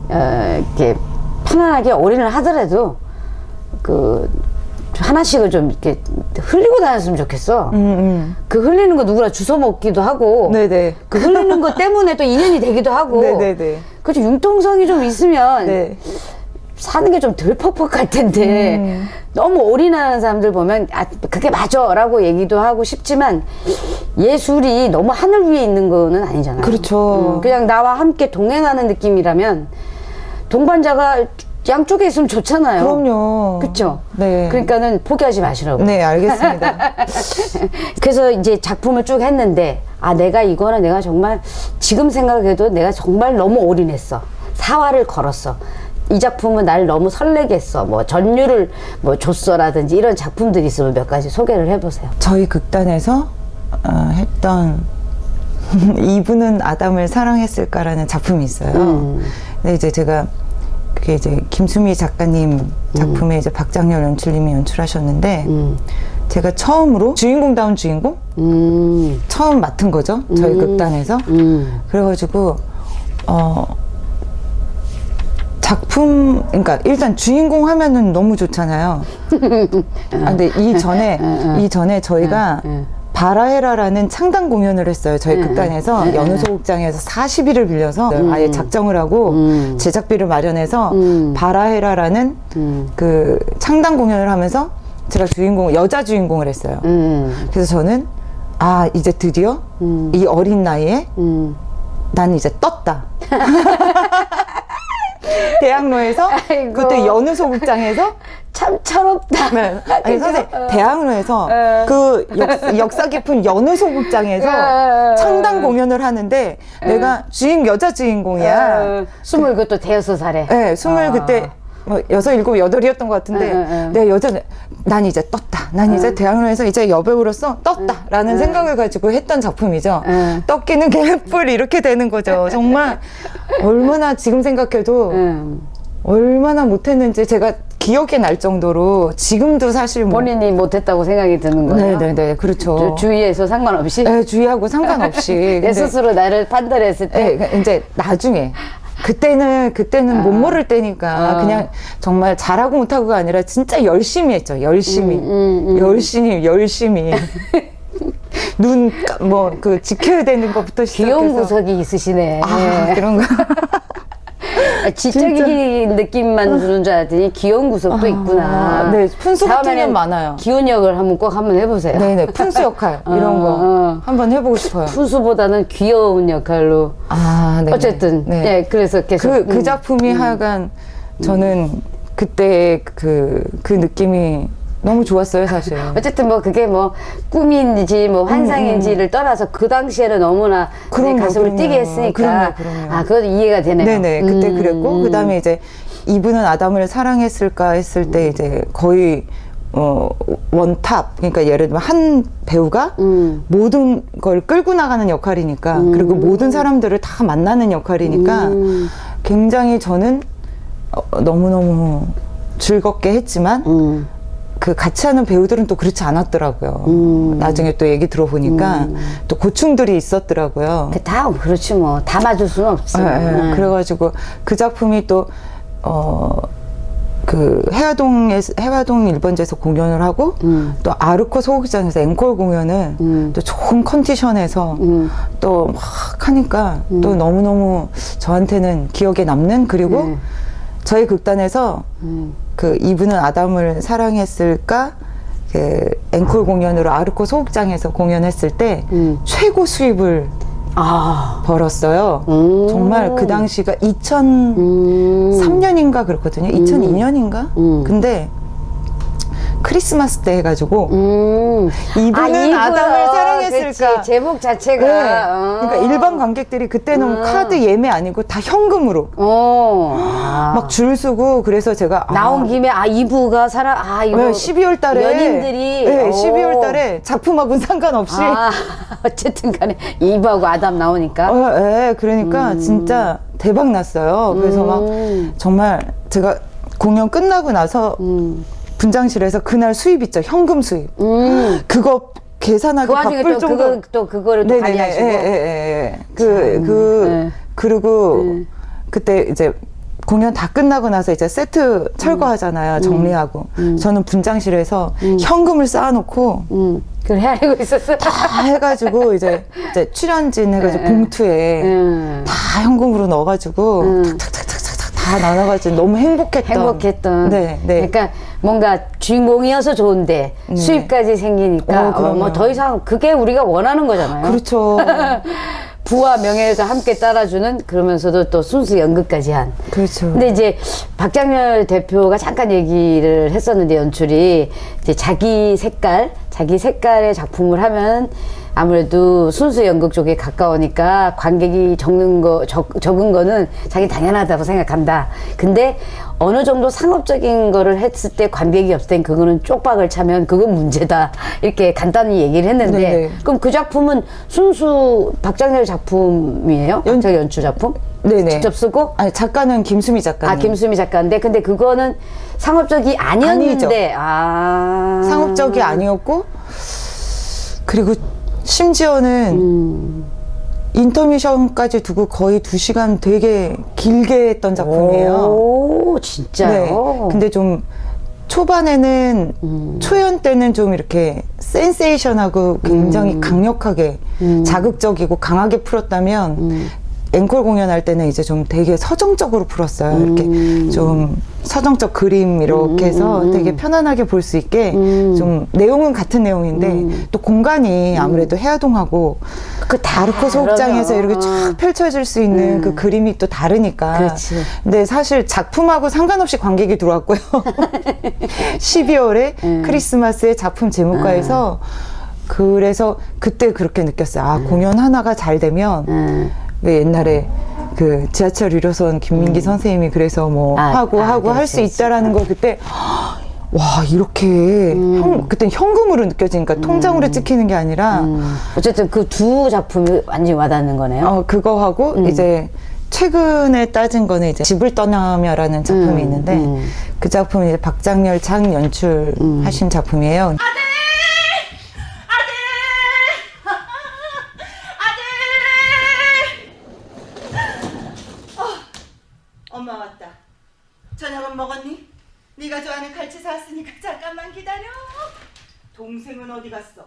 이렇게 편안하게 올인을 하더라도 하나씩은 좀 이렇게 흘리고 다녔으면 좋겠어. 그 흘리는 거 누구나 주워 먹기도 하고, 네네. 그 흘리는 거 때문에 또 인연이 되기도 하고, 네네네. 그렇죠. 융통성이 좀 있으면 네. 사는 게 좀 덜 퍽퍽할 텐데 너무 올인하는 사람들 보면 그게 맞아라고 얘기도 하고 싶지만 예술이 너무 하늘 위에 있는 거는 아니잖아요. 그렇죠. 그냥 나와 함께 동행하는 느낌이라면 동반자가 양쪽에 있으면 좋잖아요. 그럼요. 그렇죠. 네. 그러니까는 포기하지 마시라고. 네, 알겠습니다. 그래서 이제 작품을 쭉 했는데 내가 이거는 내가 정말 지금 생각해도 내가 정말 너무 올인했어. 사활을 걸었어. 이 작품은 날 너무 설레게 했어. 뭐 전율을 뭐 줬어라든지 이런 작품들이 있으면 몇 가지 소개를 해보세요. 저희 극단에서 했던 이분은 아담을 사랑했을까라는 작품이 있어요. 근데 이제 제가 그게 이제 김수미 작가님 작품에 이제 박장렬 연출님이 연출하셨는데 제가 처음으로 주인공다운 주인공 처음 맡은 거죠. 저희 극단에서. 그래가지고 작품, 그러니까 일단 주인공 하면은 너무 좋잖아요. 근데 이전에 저희가 바라헤라라는 창단 공연을 했어요. 저희 극단에서 연우소극장에서 40일을 빌려서 아예 작정을 하고 제작비를 마련해서 바라헤라라는 그 창단 공연을 하면서 제가 여자 주인공을 했어요. 그래서 저는 이제 드디어 이 어린 나이에 난 이제 떴다. 대학로에서 아이고. 그때 연우소극장에서 참 철없다. 네. 아니 선생님 대학로에서 그 역사 깊은 연우소극장에서 창단 공연을 하는데 내가 여자 주인공이야. 20 그것도 대여섯 살에. 네, 20 그때 뭐 6, 7, 8이었던 것 같은데 내가 난 이제 떴다. 난 이제 대학로에서 이제 여배우로서 떴다라는 생각을 가지고 했던 작품이죠. 떴기는 개뿔 이렇게 되는 거죠. 정말 얼마나 지금 생각해도 얼마나 못했는지 제가 기억이 날 정도로 지금도 사실 본인이 못했다고 생각이 드는 거예요. 네네네, 그렇죠. 주위에서 상관없이. 네, 주의하고 상관없이. 내 스스로 나를 판단했을 때. 네, 이제 나중에. 그때는 못 모를 때니까 그냥 정말 잘하고 못하고가 아니라 진짜 열심히 했죠. 열심히. 지켜야 되는 것부터 시작해서. 귀여운 구석이 있으시네. 그런 거. 지적인 느낌만 주는 줄 알았더니 귀여운 구석도 있구나. 네, 푼수 같은 면 많아요. 기훈 역을 꼭 한번 해보세요. 네네, 푼수 역할 이런 거 한번 해보고 싶어요. 푼수보다는 귀여운 역할로. 네네. 어쨌든 네, 그래서 계속 그 작품이 하여간 저는 그때 그 느낌이 너무 좋았어요, 사실. 어쨌든 그게 꿈인지 환상인지를 떠나서 그 당시에는 너무나 내 가슴을 뛰게 했으니까. 그럼요. 그것도 이해가 되네요. 네네, 그때 그랬고, 그 다음에 이제 이분은 아담을 사랑했을까 했을 때 이제 거의 원탑, 그러니까 예를 들면 한 배우가 모든 걸 끌고 나가는 역할이니까 그리고 모든 사람들을 다 만나는 역할이니까 굉장히 저는 너무너무 즐겁게 했지만 그 같이 하는 배우들은 또 그렇지 않았더라고요. 나중에 또 얘기 들어보니까 또 고충들이 있었더라고요. 다 그렇지 뭐 다 맞을 수는 없지. 그래가지고 그 작품이 또 그 해화동 1번지에서 공연을 하고 또 아르코 소극장에서 앵콜 공연을 또 좋은 컨디션에서 또 막 하니까 또 너무너무 저한테는 기억에 남는, 그리고 저희 극단에서 그 이분은 아담을 사랑했을까 그 앵콜 공연으로 아르코 소극장에서 공연했을 때 최고 수입을 벌었어요. 정말 그 당시가 2003년인가 그렇거든요. 2002년인가? 근데 크리스마스 때 해가지고 이분은 아담을 사랑했을까. 그치, 제목 자체가. 네. 그러니까 일반 관객들이 그때는 카드 예매 아니고 다 현금으로 막 줄 서고, 그래서 제가 나온 김에 2부가 이거 12월 달에 연인들이 12월 달에 작품하고는 상관없이 어쨌든 간에 2부하고 아담 나오니까 그러니까 진짜 대박 났어요. 그래서 막 정말 제가 공연 끝나고 나서 분장실에서 그날 수입 있죠, 현금 수입. 그거 계산하기 그 와중에 바쁠 정도. 그거를 또 관리하시고. 그리고 그때 이제 공연 다 끝나고 나서 이제 세트 철거하잖아요. 정리하고. 저는 분장실에서 현금을 쌓아놓고 그걸 헤아리고 있었어. 다 해가지고 이제 출연진 해가지고 봉투에 다 현금으로 넣어가지고 탁탁탁탁탁 다 나눠가지고 너무 행복했던. 네. 그러니까 뭔가 주인공이어서 좋은데 수입까지 생기니까 뭐 더 이상 그게 우리가 원하는 거잖아요. 그렇죠. 부와 명예에서 함께 따라주는, 그러면서도 또 순수 연극까지 한. 그렇죠. 근데 이제 박장렬 대표가 잠깐 얘기를 했었는데, 연출이 이제 자기 색깔의 작품을 하면 아무래도 순수 연극 쪽에 가까우니까 관객이 적은 거는 자기 당연하다고 생각한다. 근데 어느 정도 상업적인 거를 했을 때 관객이 없을 땐 그거는 쪽박을 차면 그건 문제다. 이렇게 간단히 얘기를 했는데, 네네. 그럼 그 작품은 순수 박장렬 작품이에요? 박장렬 연출 작품? 네네. 직접 쓰고? 아니, 작가는 김수미 작가님. 김수미 작가인데, 근데 그거는 상업적이 아니었는데, 상업적이 아니었고, 그리고 심지어는 인터미션까지 두고 거의 2시간 되게 길게 했던 작품이에요. 오, 진짜요? 네. 근데 좀 초반에는 초연 때는 좀 이렇게 센세이션하고 굉장히 강력하게 자극적이고 강하게 풀었다면 앵콜 공연할 때는 이제 좀 되게 서정적으로 풀었어요. 이렇게 좀 서정적 그림 이렇게 해서 되게 편안하게 볼 수 있게 좀 내용은 같은 내용인데 또 공간이 아무래도 해화동하고 그 아르코 소극장에서 이렇게 쫙 펼쳐질 수 있는 그 그림이 또 다르니까. 그렇지. 근데 사실 작품하고 상관없이 관객이 들어왔고요. 12월에 크리스마스의 작품 제목과에서 그래서 그때 그렇게 느꼈어요. 공연 하나가 잘 되면 왜 옛날에 그 지하철 1호선 김민기 선생님이 그래서 뭐 하고 할 수 있다라는 걸 그때 와 이렇게 그때 현금으로 느껴지니까 통장으로 찍히는 게 아니라 어쨌든 그 두 작품이 완전히 와닿는 거네요. 그거 하고 이제 최근에 따진 거는 이제 집을 떠나며라는 작품이 있는데 그 작품은 이제 박장렬 장 연출하신 작품이에요. 엄마 왔다. 저녁은 먹었니? 네가 좋아하는 갈치 사왔으니까 잠깐만 기다려. 동생은 어디 갔어?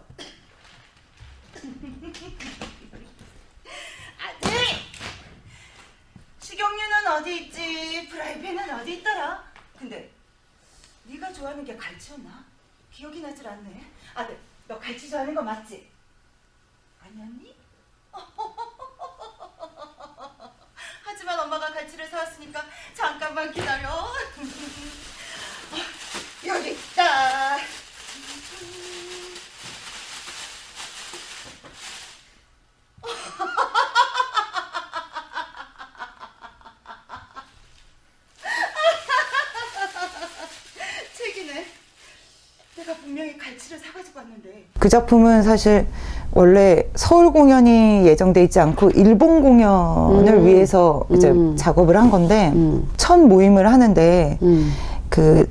아들! 식용유는 어디 있지? 프라이팬은 어디 있더라? 근데 네가 좋아하는 게 갈치였나? 기억이 나질 않네. 아들, 너 갈치 좋아하는 거 맞지? 아니었니? 하지만 엄마가 갈치를 사왔으니까 잠깐만 기다려. 여기 있다. 책이네. 갈치를 사가지고 왔는데. 그 작품은 사실 원래 서울 공연이 예정돼 있지 않고 일본 공연을 위해서 이제 작업을 한 건데 첫 모임을 하는데 그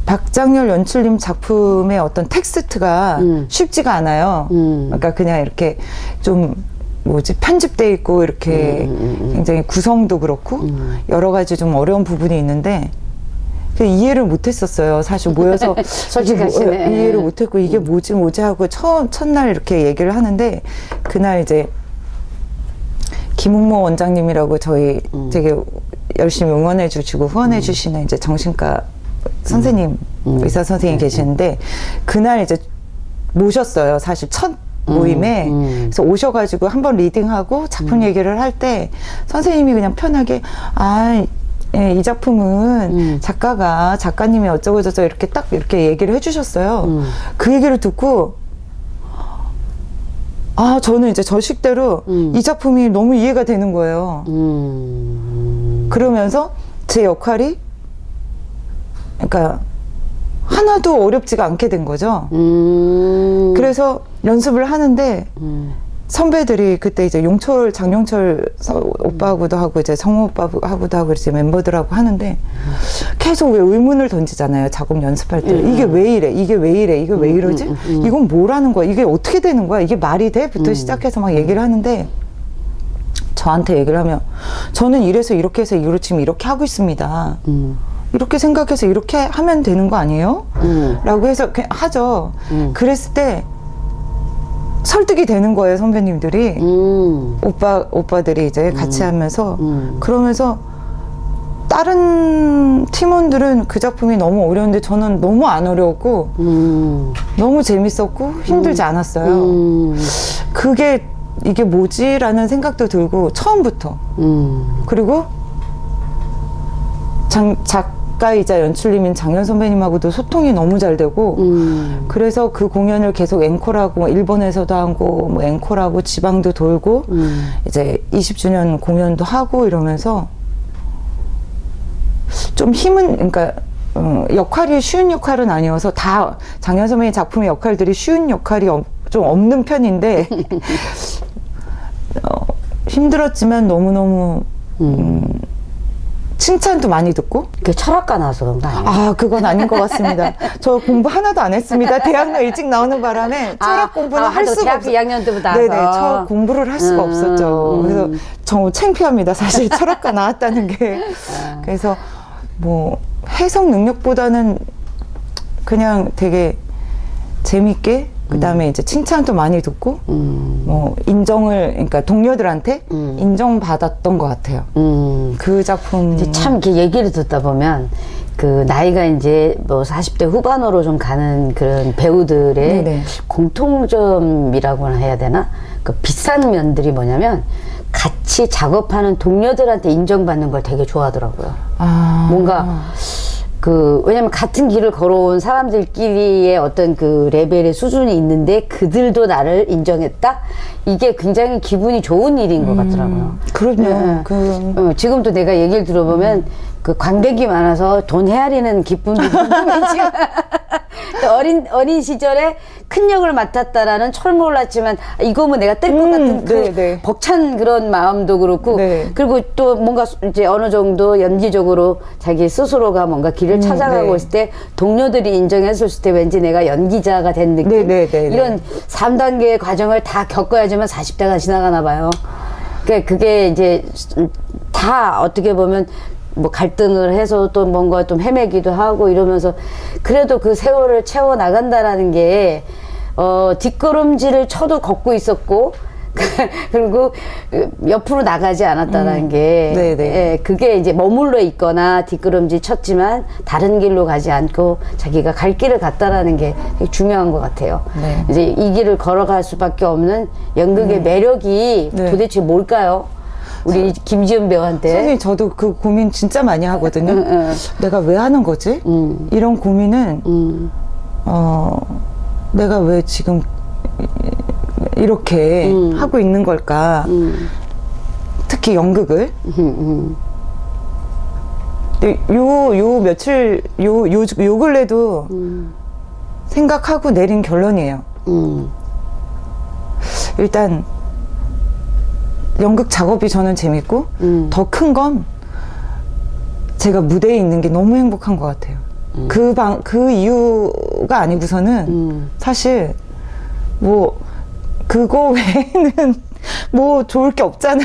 박장렬 연출님 작품의 어떤 텍스트가 쉽지가 않아요. 그러니까 그냥 이렇게 좀 뭐지 편집돼 있고 이렇게 굉장히 구성도 그렇고 여러 가지 좀 어려운 부분이 있는데 이해를 못했었어요. 사실 모여서 솔직하시네. 이해를 못했고 이게 뭐지 하고 첫날 이렇게 얘기를 하는데 그날 이제 김웅모 원장님이라고 저희 되게 열심히 응원해 주시고 후원해 주시는 이제 정신과 선생님 의사 선생님이 계시는데 그날 이제 모셨어요. 사실 첫 모임에 그래서 오셔가지고 한번 리딩하고 작품 얘기를 할 때 선생님이 그냥 편하게 예, 이 작품은 작가님이 어쩌고 저쩌고 이렇게 딱 이렇게 얘기를 해주셨어요. 그 얘기를 듣고 저는 이제 저 식대로 이 작품이 너무 이해가 되는 거예요. 그러면서 제 역할이 그러니까 하나도 어렵지가 않게 된 거죠. 그래서 연습을 하는데 선배들이 그때 이제 장용철 오빠하고도 하고 이제 성우 오빠하고도 하고 이제 멤버들하고 하는데 계속 왜 의문을 던지잖아요. 작업 연습할 때 이게 왜 이래? 이게 왜 이래? 이게 왜 이러지? 이건 뭐라는 거야? 이게 어떻게 되는 거야? 이게 말이 돼? 부터 시작해서 막 얘기를 하는데 저한테 얘기를 하면 저는 이래서 이렇게 해서 이걸 지금 이렇게 하고 있습니다. 이렇게 생각해서 이렇게 하면 되는 거 아니에요? 라고 해서 그냥 하죠. 그랬을 때 설득이 되는 거예요, 선배님들이. 오빠들이 이제 같이 하면서. 그러면서 다른 팀원들은 그 작품이 너무 어려운데 저는 너무 안 어려웠고 너무 재밌었고 힘들지 않았어요. 그게 이게 뭐지? 라는 생각도 들고 처음부터. 그리고 작가이자 연출님인 장현 선배님하고도 소통이 너무 잘 되고 그래서 그 공연을 계속 앵콜하고 일본에서도 하고 뭐 앵콜하고 지방도 돌고 이제 20주년 공연도 하고 이러면서 좀 그러니까 역할이 쉬운 역할은 아니어서 다 장현 선배님 작품의 역할들이 쉬운 역할이 좀 없는 편인데 힘들었지만 너무너무 칭찬도 많이 듣고. 그 철학과 나와서 그런 거 아니에요? 그건 아닌 것 같습니다. 저 공부 하나도 안 했습니다. 대학로 일찍 나오는 바람에 철학 공부는 할 수가 대학교 없어요. 2학년 때부터 나와서. 네네, 공부를 할 수가 없었죠. 그래서 정말 창피합니다. 사실 철학과 나왔다는 게. 그래서 뭐 해석 능력보다는 그냥 되게 재밌게 그다음에 이제 칭찬도 많이 듣고 뭐 그러니까 동료들한테 인정받았던 것 같아요. 그 작품 참 이렇게 얘기를 듣다 보면 그 나이가 이제 뭐 40대 후반으로 좀 가는 그런 배우들의 네네. 공통점이라고나 해야 되나? 그 비싼 면들이 뭐냐면 같이 작업하는 동료들한테 인정받는 걸 되게 좋아하더라고요. 뭔가 왜냐면 같은 길을 걸어온 사람들끼리의 어떤 그 레벨의 수준이 있는데 그들도 나를 인정했다? 이게 굉장히 기분이 좋은 일인 것 같더라고요. 그럼요. 지금도 내가 얘기를 들어보면 그 관객이 많아서 돈 헤아리는 기쁨도 있지만 어린 시절에 큰 역을 맡았다라는 철몰랐지만 이거면 내가 뗄 것 같은 그 벅찬 그런 마음도 그렇고 그리고 또 뭔가 이제 어느 정도 연기적으로 자기 스스로가 뭔가 길을 찾아가고 있을 때 동료들이 인정했을 때 왠지 내가 연기자가 된 느낌 이런 3단계의 과정을 다 겪어야지만 40대가 지나가나 봐요. 그러니까 그게 이제 다 어떻게 보면 뭐 갈등을 해서 또 뭔가 좀 헤매기도 하고 이러면서 그래도 그 세월을 채워 나간다라는 게 뒷걸음질을 쳐도 걷고 있었고 그리고 옆으로 나가지 않았다라는 게 그게 이제 머물러 있거나 뒷걸음질 쳤지만 다른 길로 가지 않고 자기가 갈 길을 갔다라는 게 되게 중요한 것 같아요. 이제 이 길을 걸어갈 수밖에 없는 연극의 매력이 도대체 뭘까요? 우리 김지은 배우한테. 선생님, 저도 그 고민 진짜 많이 하거든요. 내가 왜 하는 거지? 이런 고민은, 내가 왜 지금 이렇게 하고 있는 걸까? 특히 연극을. 요 근래도 생각하고 내린 결론이에요. 일단 연극 작업이 저는 재밌고 더 큰 건 제가 무대에 있는 게 너무 행복한 것 같아요. 그 이유가 아니고서는 사실 뭐 그거 외에는 뭐 좋을 게 없잖아.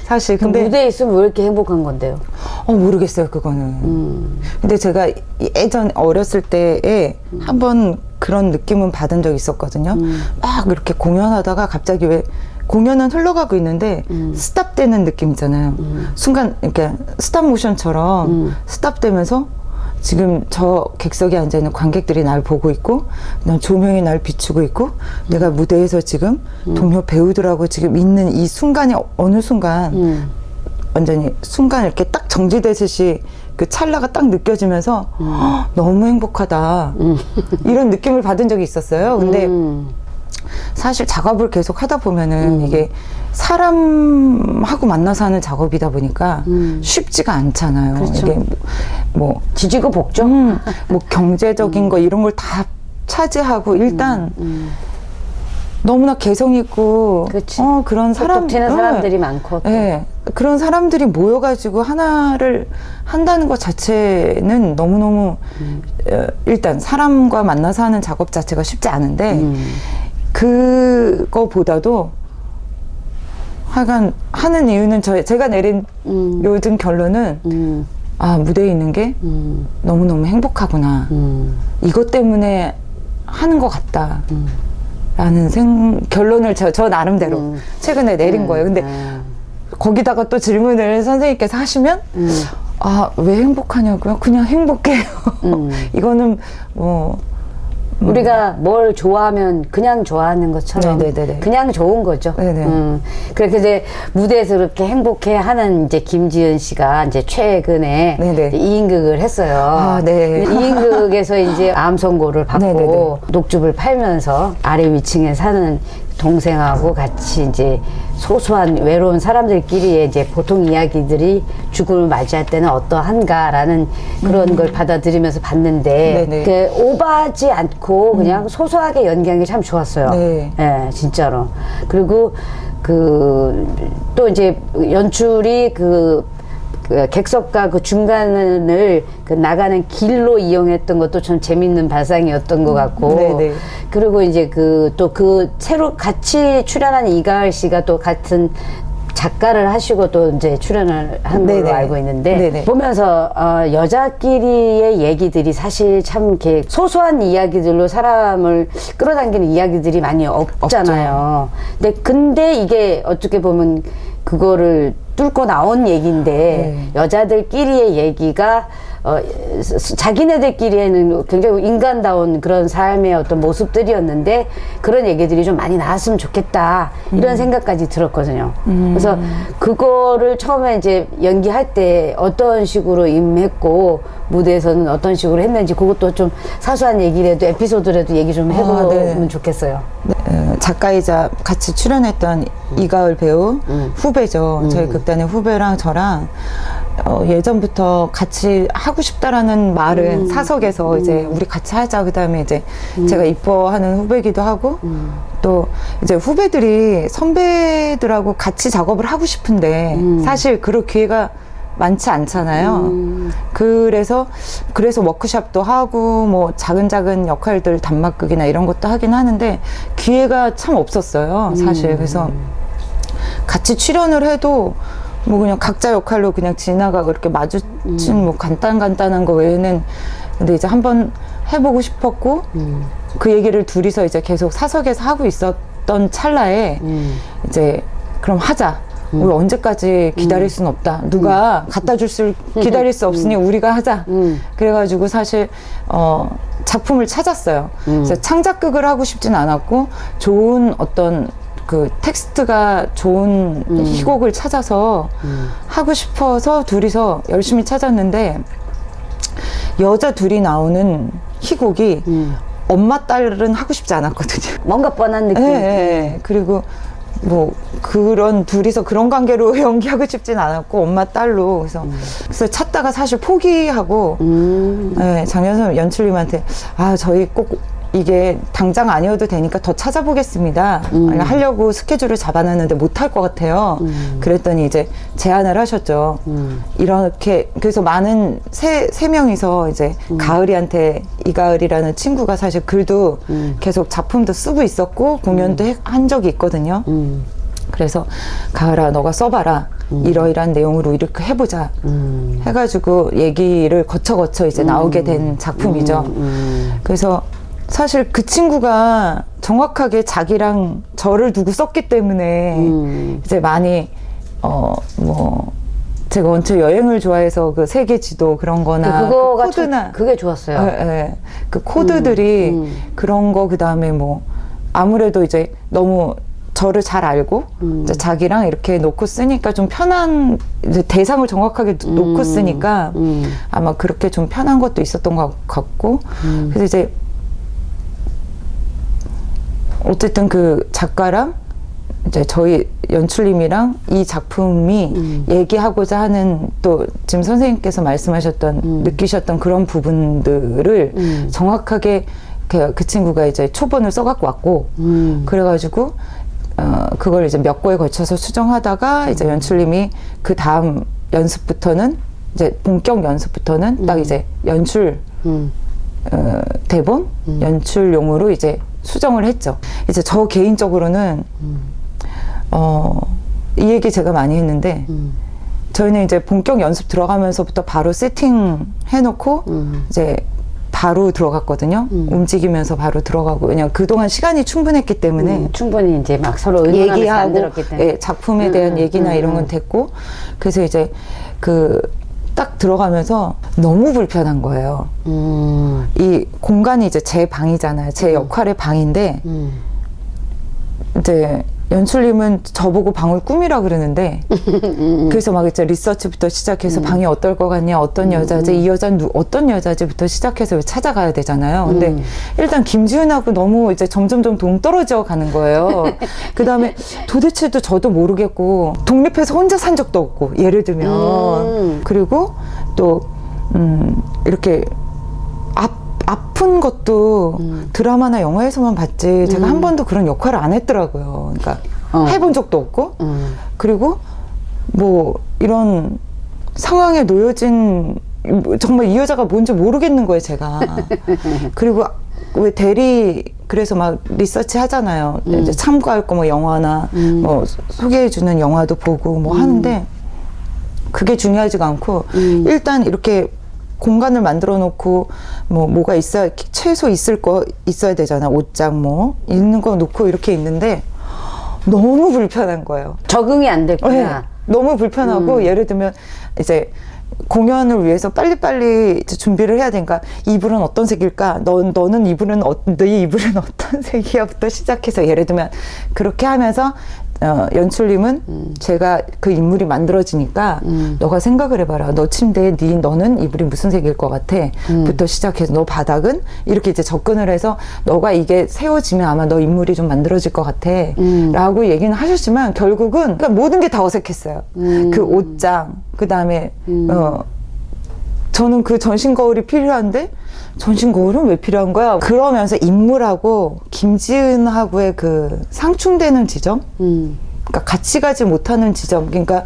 사실 근데 무대에 있으면 왜 이렇게 행복한 건데요? 모르겠어요 그거는. 근데 제가 예전 어렸을 때에 한번 그런 느낌은 받은 적이 있었거든요. 막 이렇게 공연하다가 갑자기 왜 공연은 흘러가고 있는데 스탑되는 느낌 있잖아요. 순간 이렇게 스탑 모션처럼 스탑되면서 지금 저 객석에 앉아있는 관객들이 날 보고 있고 난 조명이 날 비추고 있고 내가 무대에서 지금 동료 배우들하고 지금 있는 이 순간이 어느 순간 완전히 순간 이렇게 딱 정지되듯이 그 찰나가 딱 느껴지면서 너무 행복하다 이런 느낌을 받은 적이 있었어요. 근데 사실 작업을 계속 하다 보면은 이게 사람하고 만나서 하는 작업이다 보니까 쉽지가 않잖아요. 그렇죠. 이게 뭐 지지고 볶죠. 뭐 경제적인 거 이런 걸 다 차지하고 일단 너무나 개성 있고 그치. 그런 사람 튀는 사람들이 많고 또. 네, 그런 사람들이 모여가지고 하나를 한다는 것 자체는 너무너무 일단 사람과 만나서 하는 작업 자체가 쉽지 않은데 그거보다도 하여간 하는 이유는 제가 내린 요즘 결론은 무대에 있는 게 너무너무 행복하구나. 이것 때문에 하는 것 같다. 라는 결론을 저 나름대로 최근에 내린 거예요. 근데 거기다가 또 질문을 선생님께서 하시면 왜 행복하냐고요? 그냥 행복해요. 이거는 뭐 우리가 뭘 좋아하면 그냥 좋아하는 것처럼 네네네네. 그냥 좋은 거죠. 네네. 그렇게 이제 무대에서 그렇게 행복해하는 이제 김지은 씨가 이제 최근에 네네. 이제 2인극을 했어요. 네. 2인극에서 이제 암 선고를 받고 네네네. 녹즙을 팔면서 아래 위층에 사는 동생하고 같이 이제 소소한 외로운 사람들끼리의 이제 보통 이야기들이 죽음을 맞이할 때는 어떠한가라는 그런 걸 받아들이면서 봤는데 네네. 그 오버하지 않고 그냥 소소하게 연기한 게 참 좋았어요. 네. 예, 진짜로. 그리고 또 이제 연출이 그 객석과 그 중간을 나가는 길로 이용했던 것도 참 재밌는 발상이었던 것 같고. 네네. 그리고 이제 또 새로 같이 출연한 이가을 씨가 또 같은 작가를 하시고 또 이제 출연을 한 걸로 네네. 알고 있는데 네네. 보면서 여자끼리의 얘기들이 사실 참 이렇게 소소한 이야기들로 사람을 끌어당기는 이야기들이 많이 없잖아요. 근데 이게 어떻게 보면 그거를 뚫고 나온 얘기인데 여자들끼리의 얘기가 자기네들끼리에는 굉장히 인간다운 그런 삶의 어떤 모습들이었는데 그런 얘기들이 좀 많이 나왔으면 좋겠다 이런 생각까지 들었거든요. 그래서 그거를 처음에 이제 연기할 때 어떤 식으로 임했고 무대에서는 어떤 식으로 했는지 그것도 좀 사소한 얘기라도 에피소드라도 얘기 좀 해보면 좋겠어요. 작가이자 같이 출연했던 이가을 배우 후배죠. 저희 극단의 후배랑 저랑 예전부터 같이 하고 싶다라는 말은 사석에서 이제 우리 같이 하자. 그다음에 이제 제가 이뻐하는 후배기도 하고 또 이제 후배들이 선배들하고 같이 작업을 하고 싶은데 사실 그럴 기회가 많지 않잖아요. 그래서 워크숍도 하고 뭐 작은 역할들 단막극이나 이런 것도 하긴 하는데 기회가 참 없었어요, 사실. 그래서 같이 출연을 해도 뭐 그냥 각자 역할로 그냥 지나가고 이렇게 마주친 뭐 간단한 거 외에는 근데 이제 한번 해보고 싶었고 그 얘기를 둘이서 이제 계속 사석에서 하고 있었던 찰나에 이제 그럼 하자. 우리 언제까지 기다릴 수는 없다. 누가 갖다 줄 기다릴 수 없으니 우리가 하자. 그래가지고 사실 작품을 찾았어요. 그래서 창작극을 하고 싶진 않았고 좋은 어떤 그 텍스트가 좋은 희곡을 찾아서 하고 싶어서 둘이서 열심히 찾았는데 여자 둘이 나오는 희곡이 엄마 딸은 하고 싶지 않았거든요. 뭔가 뻔한 느낌. 네. 그리고 뭐 그런 둘이서 그런 관계로 연기하고 싶진 않았고 엄마 딸로 그래서 찾다가 사실 포기하고 장현선 연출님한테 저희 꼭 이게 당장 아니어도 되니까 더 찾아보겠습니다. 하려고 스케줄을 잡아놨는데 못할 것 같아요. 그랬더니 이제 제안을 하셨죠. 이렇게 그래서 많은 세 명이서 이제 가을이한테, 이가을이라는 친구가 사실 글도 계속 작품도 쓰고 있었고 공연도 한 적이 있거든요. 그래서 가을아 너가 써봐라. 이러이러한 내용으로 이렇게 해보자. 해가지고 얘기를 거쳐 이제 나오게 된 작품이죠. 그래서 사실 그 친구가 정확하게 자기랑 저를 두고 썼기 때문에 이제 많이 뭐 제가 원체 여행을 좋아해서 그 세계 지도 그런 거나 그거가 그 코드나 그게 좋았어요. 네. 그 코드들이 그런 거 그다음에 뭐 아무래도 이제 너무 저를 잘 알고 이제 자기랑 이렇게 놓고 쓰니까 좀 편한, 이제 대상을 정확하게 놓고 쓰니까 아마 그렇게 좀 편한 것도 있었던 것 같고 그래서 이제 어쨌든 그 작가랑 이제 저희 연출님이랑 이 작품이 얘기하고자 하는 또 지금 선생님께서 말씀하셨던 느끼셨던 그런 부분들을 정확하게 그 친구가 이제 초본을 써갖고 왔고 그래가지고 그걸 이제 몇 거에 걸쳐서 수정하다가 이제 연출님이 그 다음 연습부터는 이제 본격 연습부터는 딱 이제 연출 대본 연출용으로 이제 수정을 했죠. 이제 저 개인적으로는 이 얘기 제가 많이 했는데 저희는 이제 본격 연습 들어가면서부터 바로 세팅 해놓고 이제 바로 들어갔거든요. 움직이면서 바로 들어가고 왜냐면 그동안 시간이 충분했기 때문에 충분히 이제 막 서로 의논하면서 만들었기 때문에 예, 작품에 대한 얘기나 이런 건 됐고 그래서 이제 그 딱 들어가면서 너무 불편한 거예요. 이 공간이 이제 제 방이잖아요. 제 역할의 방인데 이제 연출님은 저보고 방을 꾸미라 그러는데 그래서 막 이제 리서치부터 시작해서 방이 어떨 것 같냐, 어떤 여자지, 이 여자는 어떤 여자지부터 시작해서 찾아가야 되잖아요. 근데 일단 김지은하고 너무 이제 점점점 동떨어져 가는 거예요. 그 다음에 도대체도 저도 모르겠고 독립해서 혼자 산 적도 없고 예를 들면 그리고 또 이렇게 아픈 것도 드라마나 영화에서만 봤지 제가 한 번도 그런 역할을 안 했더라고요. 그러니까 해본 적도 없고 그리고 뭐 이런 상황에 놓여진 정말 이 여자가 뭔지 모르겠는 거예요 제가. 그리고 왜 그래서 막 리서치 하잖아요. 이제 참고할 거 뭐 영화나 뭐 소개해주는 영화도 보고 뭐 하는데 그게 중요하지가 않고 일단 이렇게 공간을 만들어 놓고 뭐가 있어야 최소 있어야 되잖아. 옷장 뭐 있는 거 놓고 이렇게 있는데 너무 불편한 거예요. 적응이 안 됐구나. 네, 너무 불편하고 예를 들면 이제 공연을 위해서 빨리빨리 이제 준비를 해야 되니까 이불은 어떤 색일까? 너는 네 이불은 어떤 색이야부터 시작해서 예를 들면 그렇게 하면서 연출님은 제가 그 인물이 만들어지니까 너가 생각을 해봐라. 너 침대에 너는 이불이 무슨 색일 것 같아? 부터 시작해서 너 바닥은? 이렇게 이제 접근을 해서 너가 이게 세워지면 아마 너 인물이 좀 만들어질 것 같아. 라고 얘기는 하셨지만 결국은 그러니까 모든 게 다 어색했어요. 그 옷장, 그 다음에 저는 그 전신 거울이 필요한데 전신 거울은 왜 필요한 거야? 그러면서 인물하고 김지은하고의 그 상충되는 지점, 그러니까 같이 가지 못하는 지점, 그러니까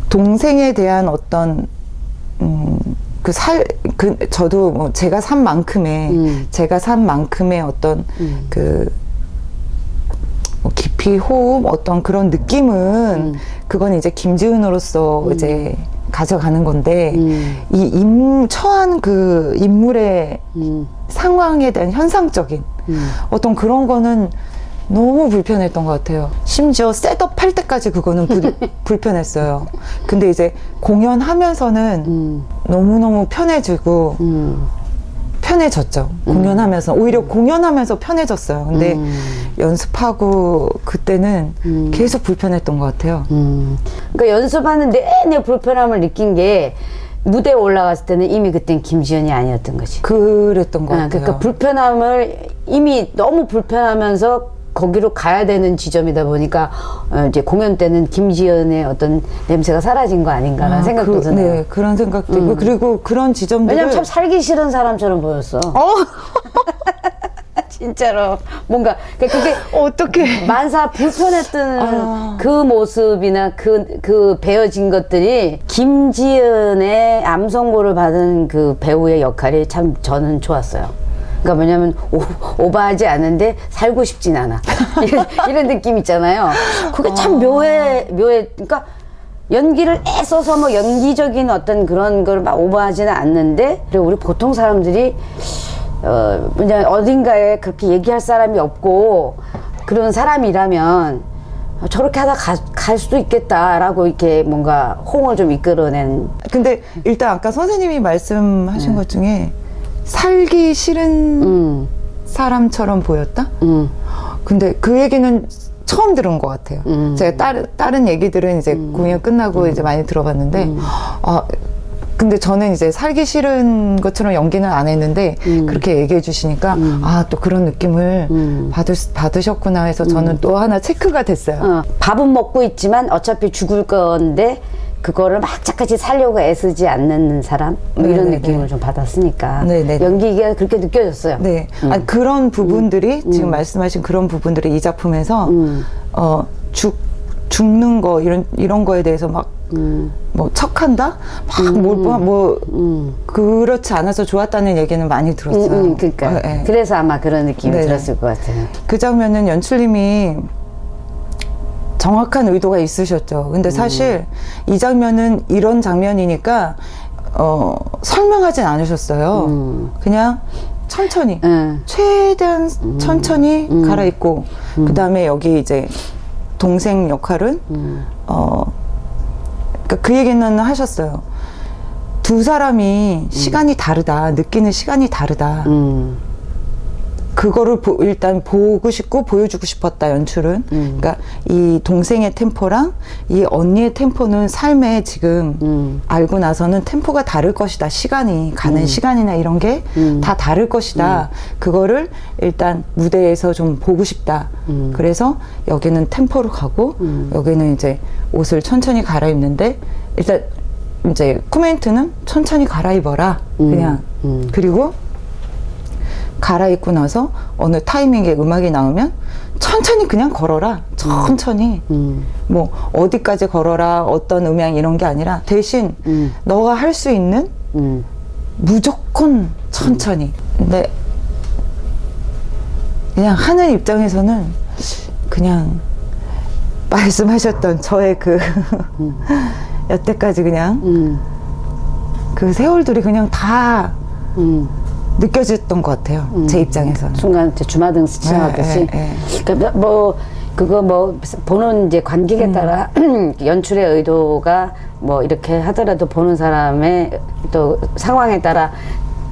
동생에 대한 어떤 저도 뭐 제가 산 만큼의 어떤 뭐 깊이 호흡 어떤 그런 느낌은 그건 이제 김지은으로서 이제 가져가는 건데 처한 그 인물의 상황에 대한 현상적인 어떤 그런 거는 너무 불편했던 것 같아요. 심지어 셋업 할 때까지 그거는 불편했어요. 근데 이제 공연하면서는 너무너무 편해지고 편해졌죠. 공연하면서 오히려 공연하면서 편해졌어요. 근데 연습하고 그때는 계속 불편했던 것 같아요. 그러니까 연습하는 내내 불편함을 느낀 게 무대에 올라갔을 때는 이미 그땐 김지연이 아니었던 거지. 그랬던 것 같아요. 그러니까 불편함을 이미 너무 불편하면서 거기로 가야 되는 지점이다 보니까 이제 공연 때는 김지연의 어떤 냄새가 사라진 거 아닌가라는 생각도 드네요. 네, 그런 생각도 있고 그리고 그런 지점들을 왜냐면 참 살기 싫은 사람처럼 보였어. 진짜로 뭔가 그게 어떻게 만사 불편했던 그 모습이나 그 배어진 것들이 김지은의 암성고를 받은 그 배우의 역할이 참 저는 좋았어요. 그러니까 뭐냐면 오버하지 않은데 살고 싶진 않아. 이런 느낌 있잖아요. 그게 참 묘해. 그러니까 연기를 애써서 뭐 연기적인 어떤 그런 걸 막 오버하지는 않는데, 그리고 우리 보통 사람들이 그냥 어딘가에 그렇게 얘기할 사람이 없고 그런 사람이라면 저렇게 하다 갈 수도 있겠다라고 이렇게 뭔가 호응을 좀 이끌어낸. 근데 일단 아까 선생님이 말씀하신 것 중에 살기 싫은 사람처럼 보였다? 근데 그 얘기는 처음 들은 것 같아요. 제가 다른 얘기들은 이제 공연 끝나고 이제 많이 들어봤는데, 근데 저는 이제 살기 싫은 것처럼 연기는 안 했는데, 그렇게 얘기해 주시니까, 또 그런 느낌을 받으셨구나 해서 저는 또 하나 체크가 됐어요. 밥은 먹고 있지만 어차피 죽을 건데, 그거를 막 착같이 살려고 애쓰지 않는 사람? 뭐 이런 네네네. 느낌을 좀 받았으니까. 네네네. 연기가 그렇게 느껴졌어요. 네. 그런 부분들이, 지금 말씀하신 그런 부분들이 이 작품에서, 죽는 거, 이런 거에 대해서 막, 뭐, 척한다? 그렇지 않아서 좋았다는 얘기는 많이 들었어요. 그러니까. 네. 그래서 아마 그런 느낌이 네네. 들었을 것 같아요. 그 장면은 연출님이 정확한 의도가 있으셨죠. 근데 사실 이 장면은 이런 장면이니까, 설명하진 않으셨어요. 그냥 천천히, 최대한 천천히 갈아입고, 그 다음에 여기 이제 동생 역할은, 그러니까 그 얘기는 하셨어요. 두 사람이 시간이 다르다, 느끼는 시간이 다르다. 그거를 일단 보고 싶고 보여주고 싶었다, 연출은. 그러니까 이 동생의 템포랑 이 언니의 템포는 삶에 지금 알고 나서는 템포가 다를 것이다. 시간이 가는 시간이나 이런 게 다 다를 것이다. 그거를 일단 무대에서 좀 보고 싶다. 그래서 여기는 템포로 가고 여기는 이제 옷을 천천히 갈아입는데, 일단 이제 코멘트는 천천히 갈아입어라. 그냥. 그리고 갈아입고 나서 어느 타이밍에 음악이 나오면 천천히 그냥 걸어라. 천천히. 뭐 어디까지 걸어라, 어떤 음향 이런 게 아니라 대신 너가 할 수 있는 무조건 천천히. 근데 그냥 하는 입장에서는 그냥 말씀하셨던 저의 그 여태까지 그냥 그 세월들이 그냥 다 느껴졌던 것 같아요. 제 입장에서는. 순간 이제 주마등 스치하듯이. 그러니까 뭐 그거 뭐 보는 이제 관객에 따라 연출의 의도가 뭐 이렇게 하더라도 보는 사람의 또 상황에 따라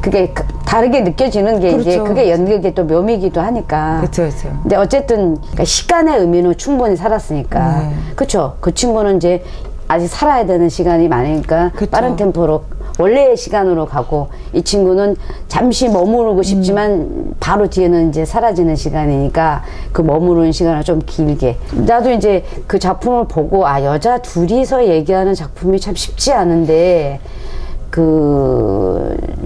그게 다르게 느껴지는 게 이제 그렇죠. 그게 연극의 또 묘미기도 하니까. 그렇죠, 그렇죠. 근데 어쨌든 그러니까 시간의 의미는 충분히 살았으니까. 네. 그렇죠. 그 친구는 이제 아직 살아야 되는 시간이 많으니까 그쵸. 빠른 템포로 원래의 시간으로 가고, 이 친구는 잠시 머무르고 싶지만 바로 뒤에는 이제 사라지는 시간이니까 그 머무르는 시간을 좀 길게. 나도 이제 그 작품을 보고 여자 둘이서 얘기하는 작품이 참 쉽지 않은데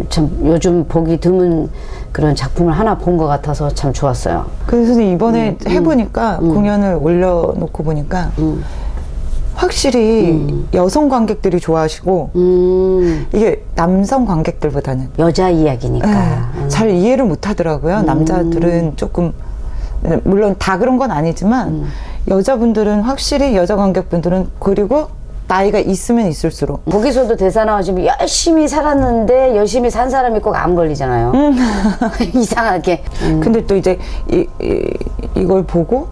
참 요즘 보기 드문 그런 작품을 하나 본 것 같아서 참 좋았어요. 그래서 이번에 해보니까 공연을 올려놓고 보니까 확실히 여성 관객들이 좋아하시고 이게 남성 관객들보다는 여자 이야기니까. 잘 이해를 못 하더라고요. 남자들은 조금, 물론 다 그런 건 아니지만 여자분들은 확실히, 여자 관객분들은, 그리고 나이가 있으면 있을수록 거기서도 대사 나오지만 열심히 살았는데 열심히 산 사람이 꼭 암 걸리잖아요. 이상하게. 근데 또 이제 이걸 보고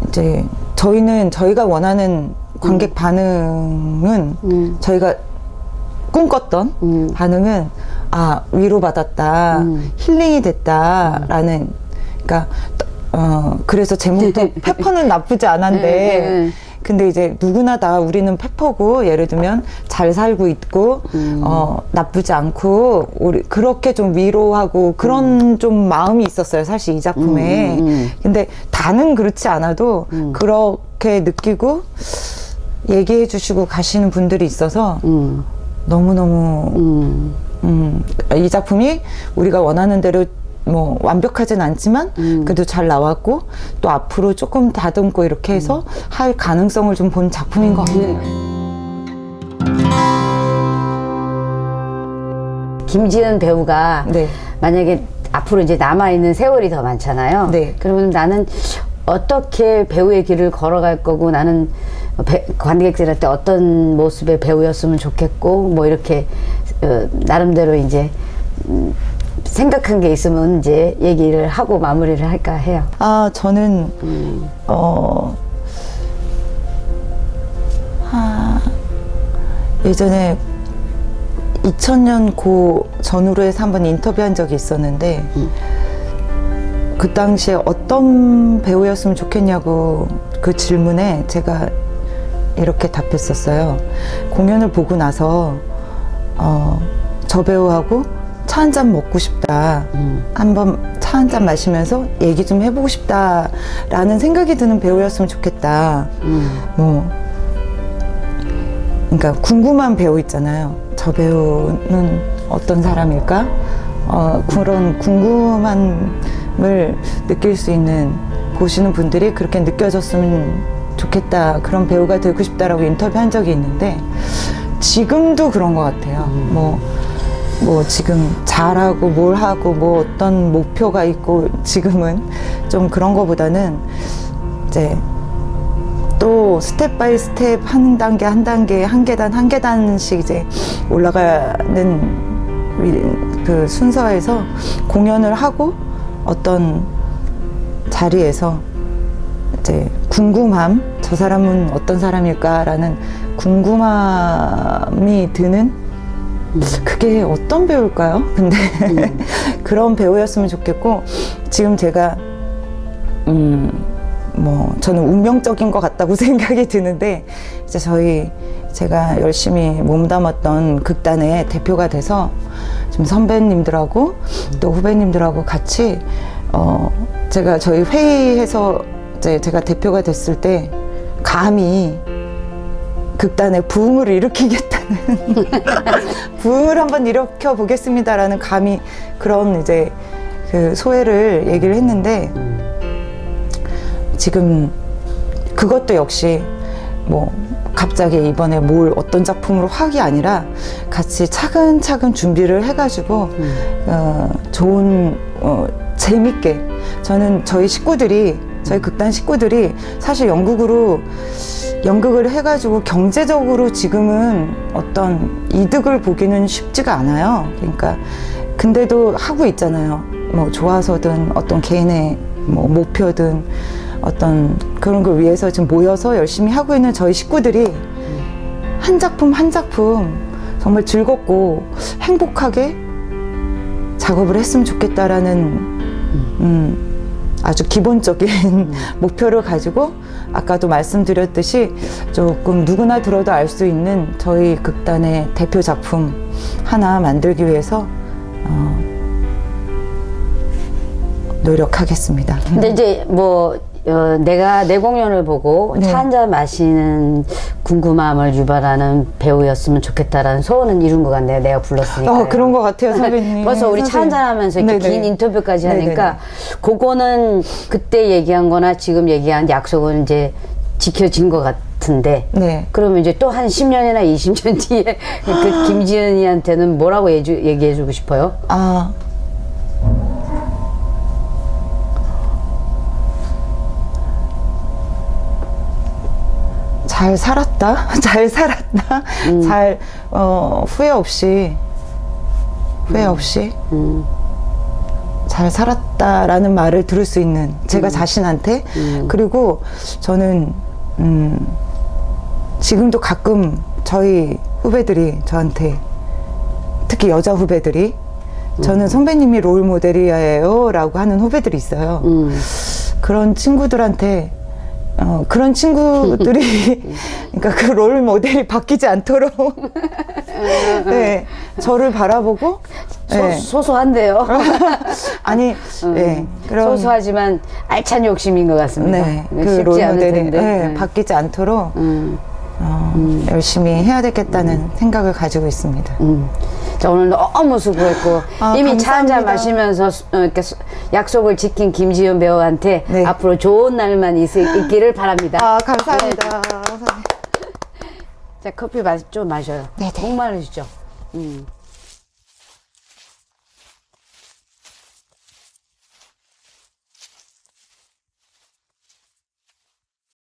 이제 저희가 원하는 관객 반응은, 저희가 꿈꿨던 반응은 위로받았다, 힐링이 됐다라는, 그러니까 그래서 제목도 페퍼는 나쁘지 않은데, 근데 이제 누구나 다 우리는 페퍼고 예를 들면 잘 살고 있고 나쁘지 않고 우리 그렇게 좀 위로하고 그런 좀 마음이 있었어요. 사실 이 작품에. 근데 다는 그렇지 않아도 그렇게 느끼고 얘기해 주시고 가시는 분들이 있어서 너무너무 이 작품이 우리가 원하는 대로 뭐 완벽하진 않지만 그래도 잘 나왔고 또 앞으로 조금 다듬고 이렇게 해서 할 가능성을 좀 본 작품인 것 같아요. 김지은 배우가 네. 만약에 앞으로 이제 남아있는 세월이 더 많잖아요. 네. 그러면 나는 어떻게 배우의 길을 걸어갈 거고 나는 관객들한테 어떤 모습의 배우였으면 좋겠고 뭐 이렇게 나름대로 이제 생각한 게 있으면 이제 얘기를 하고 마무리를 할까 해요. 아, 저는 예전에 2000년 고 전후로 해서 한번 인터뷰한 적이 있었는데 그 당시에 어떤 배우였으면 좋겠냐고 그 질문에 제가 이렇게 답했었어요. 공연을 보고 나서 저 배우하고 차 한잔 먹고 싶다. 한번 차 한잔 마시면서 얘기 좀 해보고 싶다라는 생각이 드는 배우였으면 좋겠다. 뭐 그러니까 궁금한 배우 있잖아요. 저 배우는 어떤 사람일까? 그런 궁금함을 느낄 수 있는 보시는 분들이 그렇게 느껴졌으면 좋겠다. 그런 배우가 되고 싶다라고 인터뷰한 적이 있는데 지금도 그런 것 같아요. 뭐 지금 잘하고 뭘 하고 뭐 어떤 목표가 있고 지금은 좀 그런 거보다는 이제 또 스텝 바이 스텝 한 단계 한 단계 한 계단 한 계단씩 이제 올라가는 그 순서에서 공연을 하고 어떤 자리에서 이제 궁금함, 저 사람은 어떤 사람일까라는 궁금함이 드는 그게 어떤 배우일까요? 근데 그런 배우였으면 좋겠고 지금 제가 뭐 저는 운명적인 것 같다고 생각이 드는데 이제 제가 열심히 몸담았던 극단의 대표가 돼서 좀 선배님들하고 또 후배님들하고 같이 제가 저희 회의해서 이제 제가 대표가 됐을 때 감히 극단의 부흥을 일으키겠다는 부흥을 한번 일으켜 보겠습니다라는 감히 그런 이제 그 소회를 얘기를 했는데 지금 그것도 역시 뭐 갑자기 이번에 어떤 작품으로 확이 아니라 같이 차근차근 준비를 해가지고 좋은 재밌게 저는 저희 극단 식구들이 사실 연극을 해가지고 경제적으로 지금은 어떤 이득을 보기는 쉽지가 않아요. 그러니까 근데도 하고 있잖아요. 뭐 좋아서든 어떤 개인의 뭐 목표든 어떤 그런 걸 위해서 지금 모여서 열심히 하고 있는 저희 식구들이 한 작품 한 작품 정말 즐겁고 행복하게 작업을 했으면 좋겠다라는 아주 기본적인 목표를 가지고 아까도 말씀드렸듯이 조금 누구나 들어도 알 수 있는 저희 극단의 대표 작품 하나 만들기 위해서 노력하겠습니다. 근데 이제 뭐 내가 내 공연을 보고 네. 차 한잔 마시는 궁금함을 유발하는 배우였으면 좋겠다라는 소원은 이룬 것 같네요. 내가 불렀으니까. 그런 것 같아요, 선배님. 벌써 우리 차 한잔 하면서 이렇게 네네. 긴 인터뷰까지 네네네. 하니까 그거는 그때 얘기한 거나 지금 얘기한 약속은 이제 지켜진 것 같은데 네. 그러면 이제 또 한 10년이나 20년 뒤에 그 김지은이한테는 뭐라고 얘기해주고 싶어요? 잘 살았다. 잘 살았다. 잘 후회 없이 잘 살았다라는 말을 들을 수 있는 제가 자신한테 그리고 저는 지금도 가끔 저희 후배들이 저한테 특히 여자 후배들이 저는 선배님이 롤 모델이에요 라고 하는 후배들이 있어요. 그런 친구들한테 그런 친구들이 그러니까 그 롤 모델이 바뀌지 않도록 네, 저를 바라보고 네. 소소한데요. 아니 네, 그런 소소하지만 알찬 욕심인 것 같습니다. 네, 그 쉽지 롤 않을 모델이 텐데. 네, 바뀌지 않도록 열심히 해야 되겠다는 생각을 가지고 있습니다. 자, 오늘 너무 수고했고 이미 차 한잔 감사합니다. 마시면서 이렇게 약속을 지킨 김지연 배우한테 네. 앞으로 좋은 날만 있기를 바랍니다. 감사합니다. 자, 커피 좀 마셔요. 네, 네. 목마르시죠?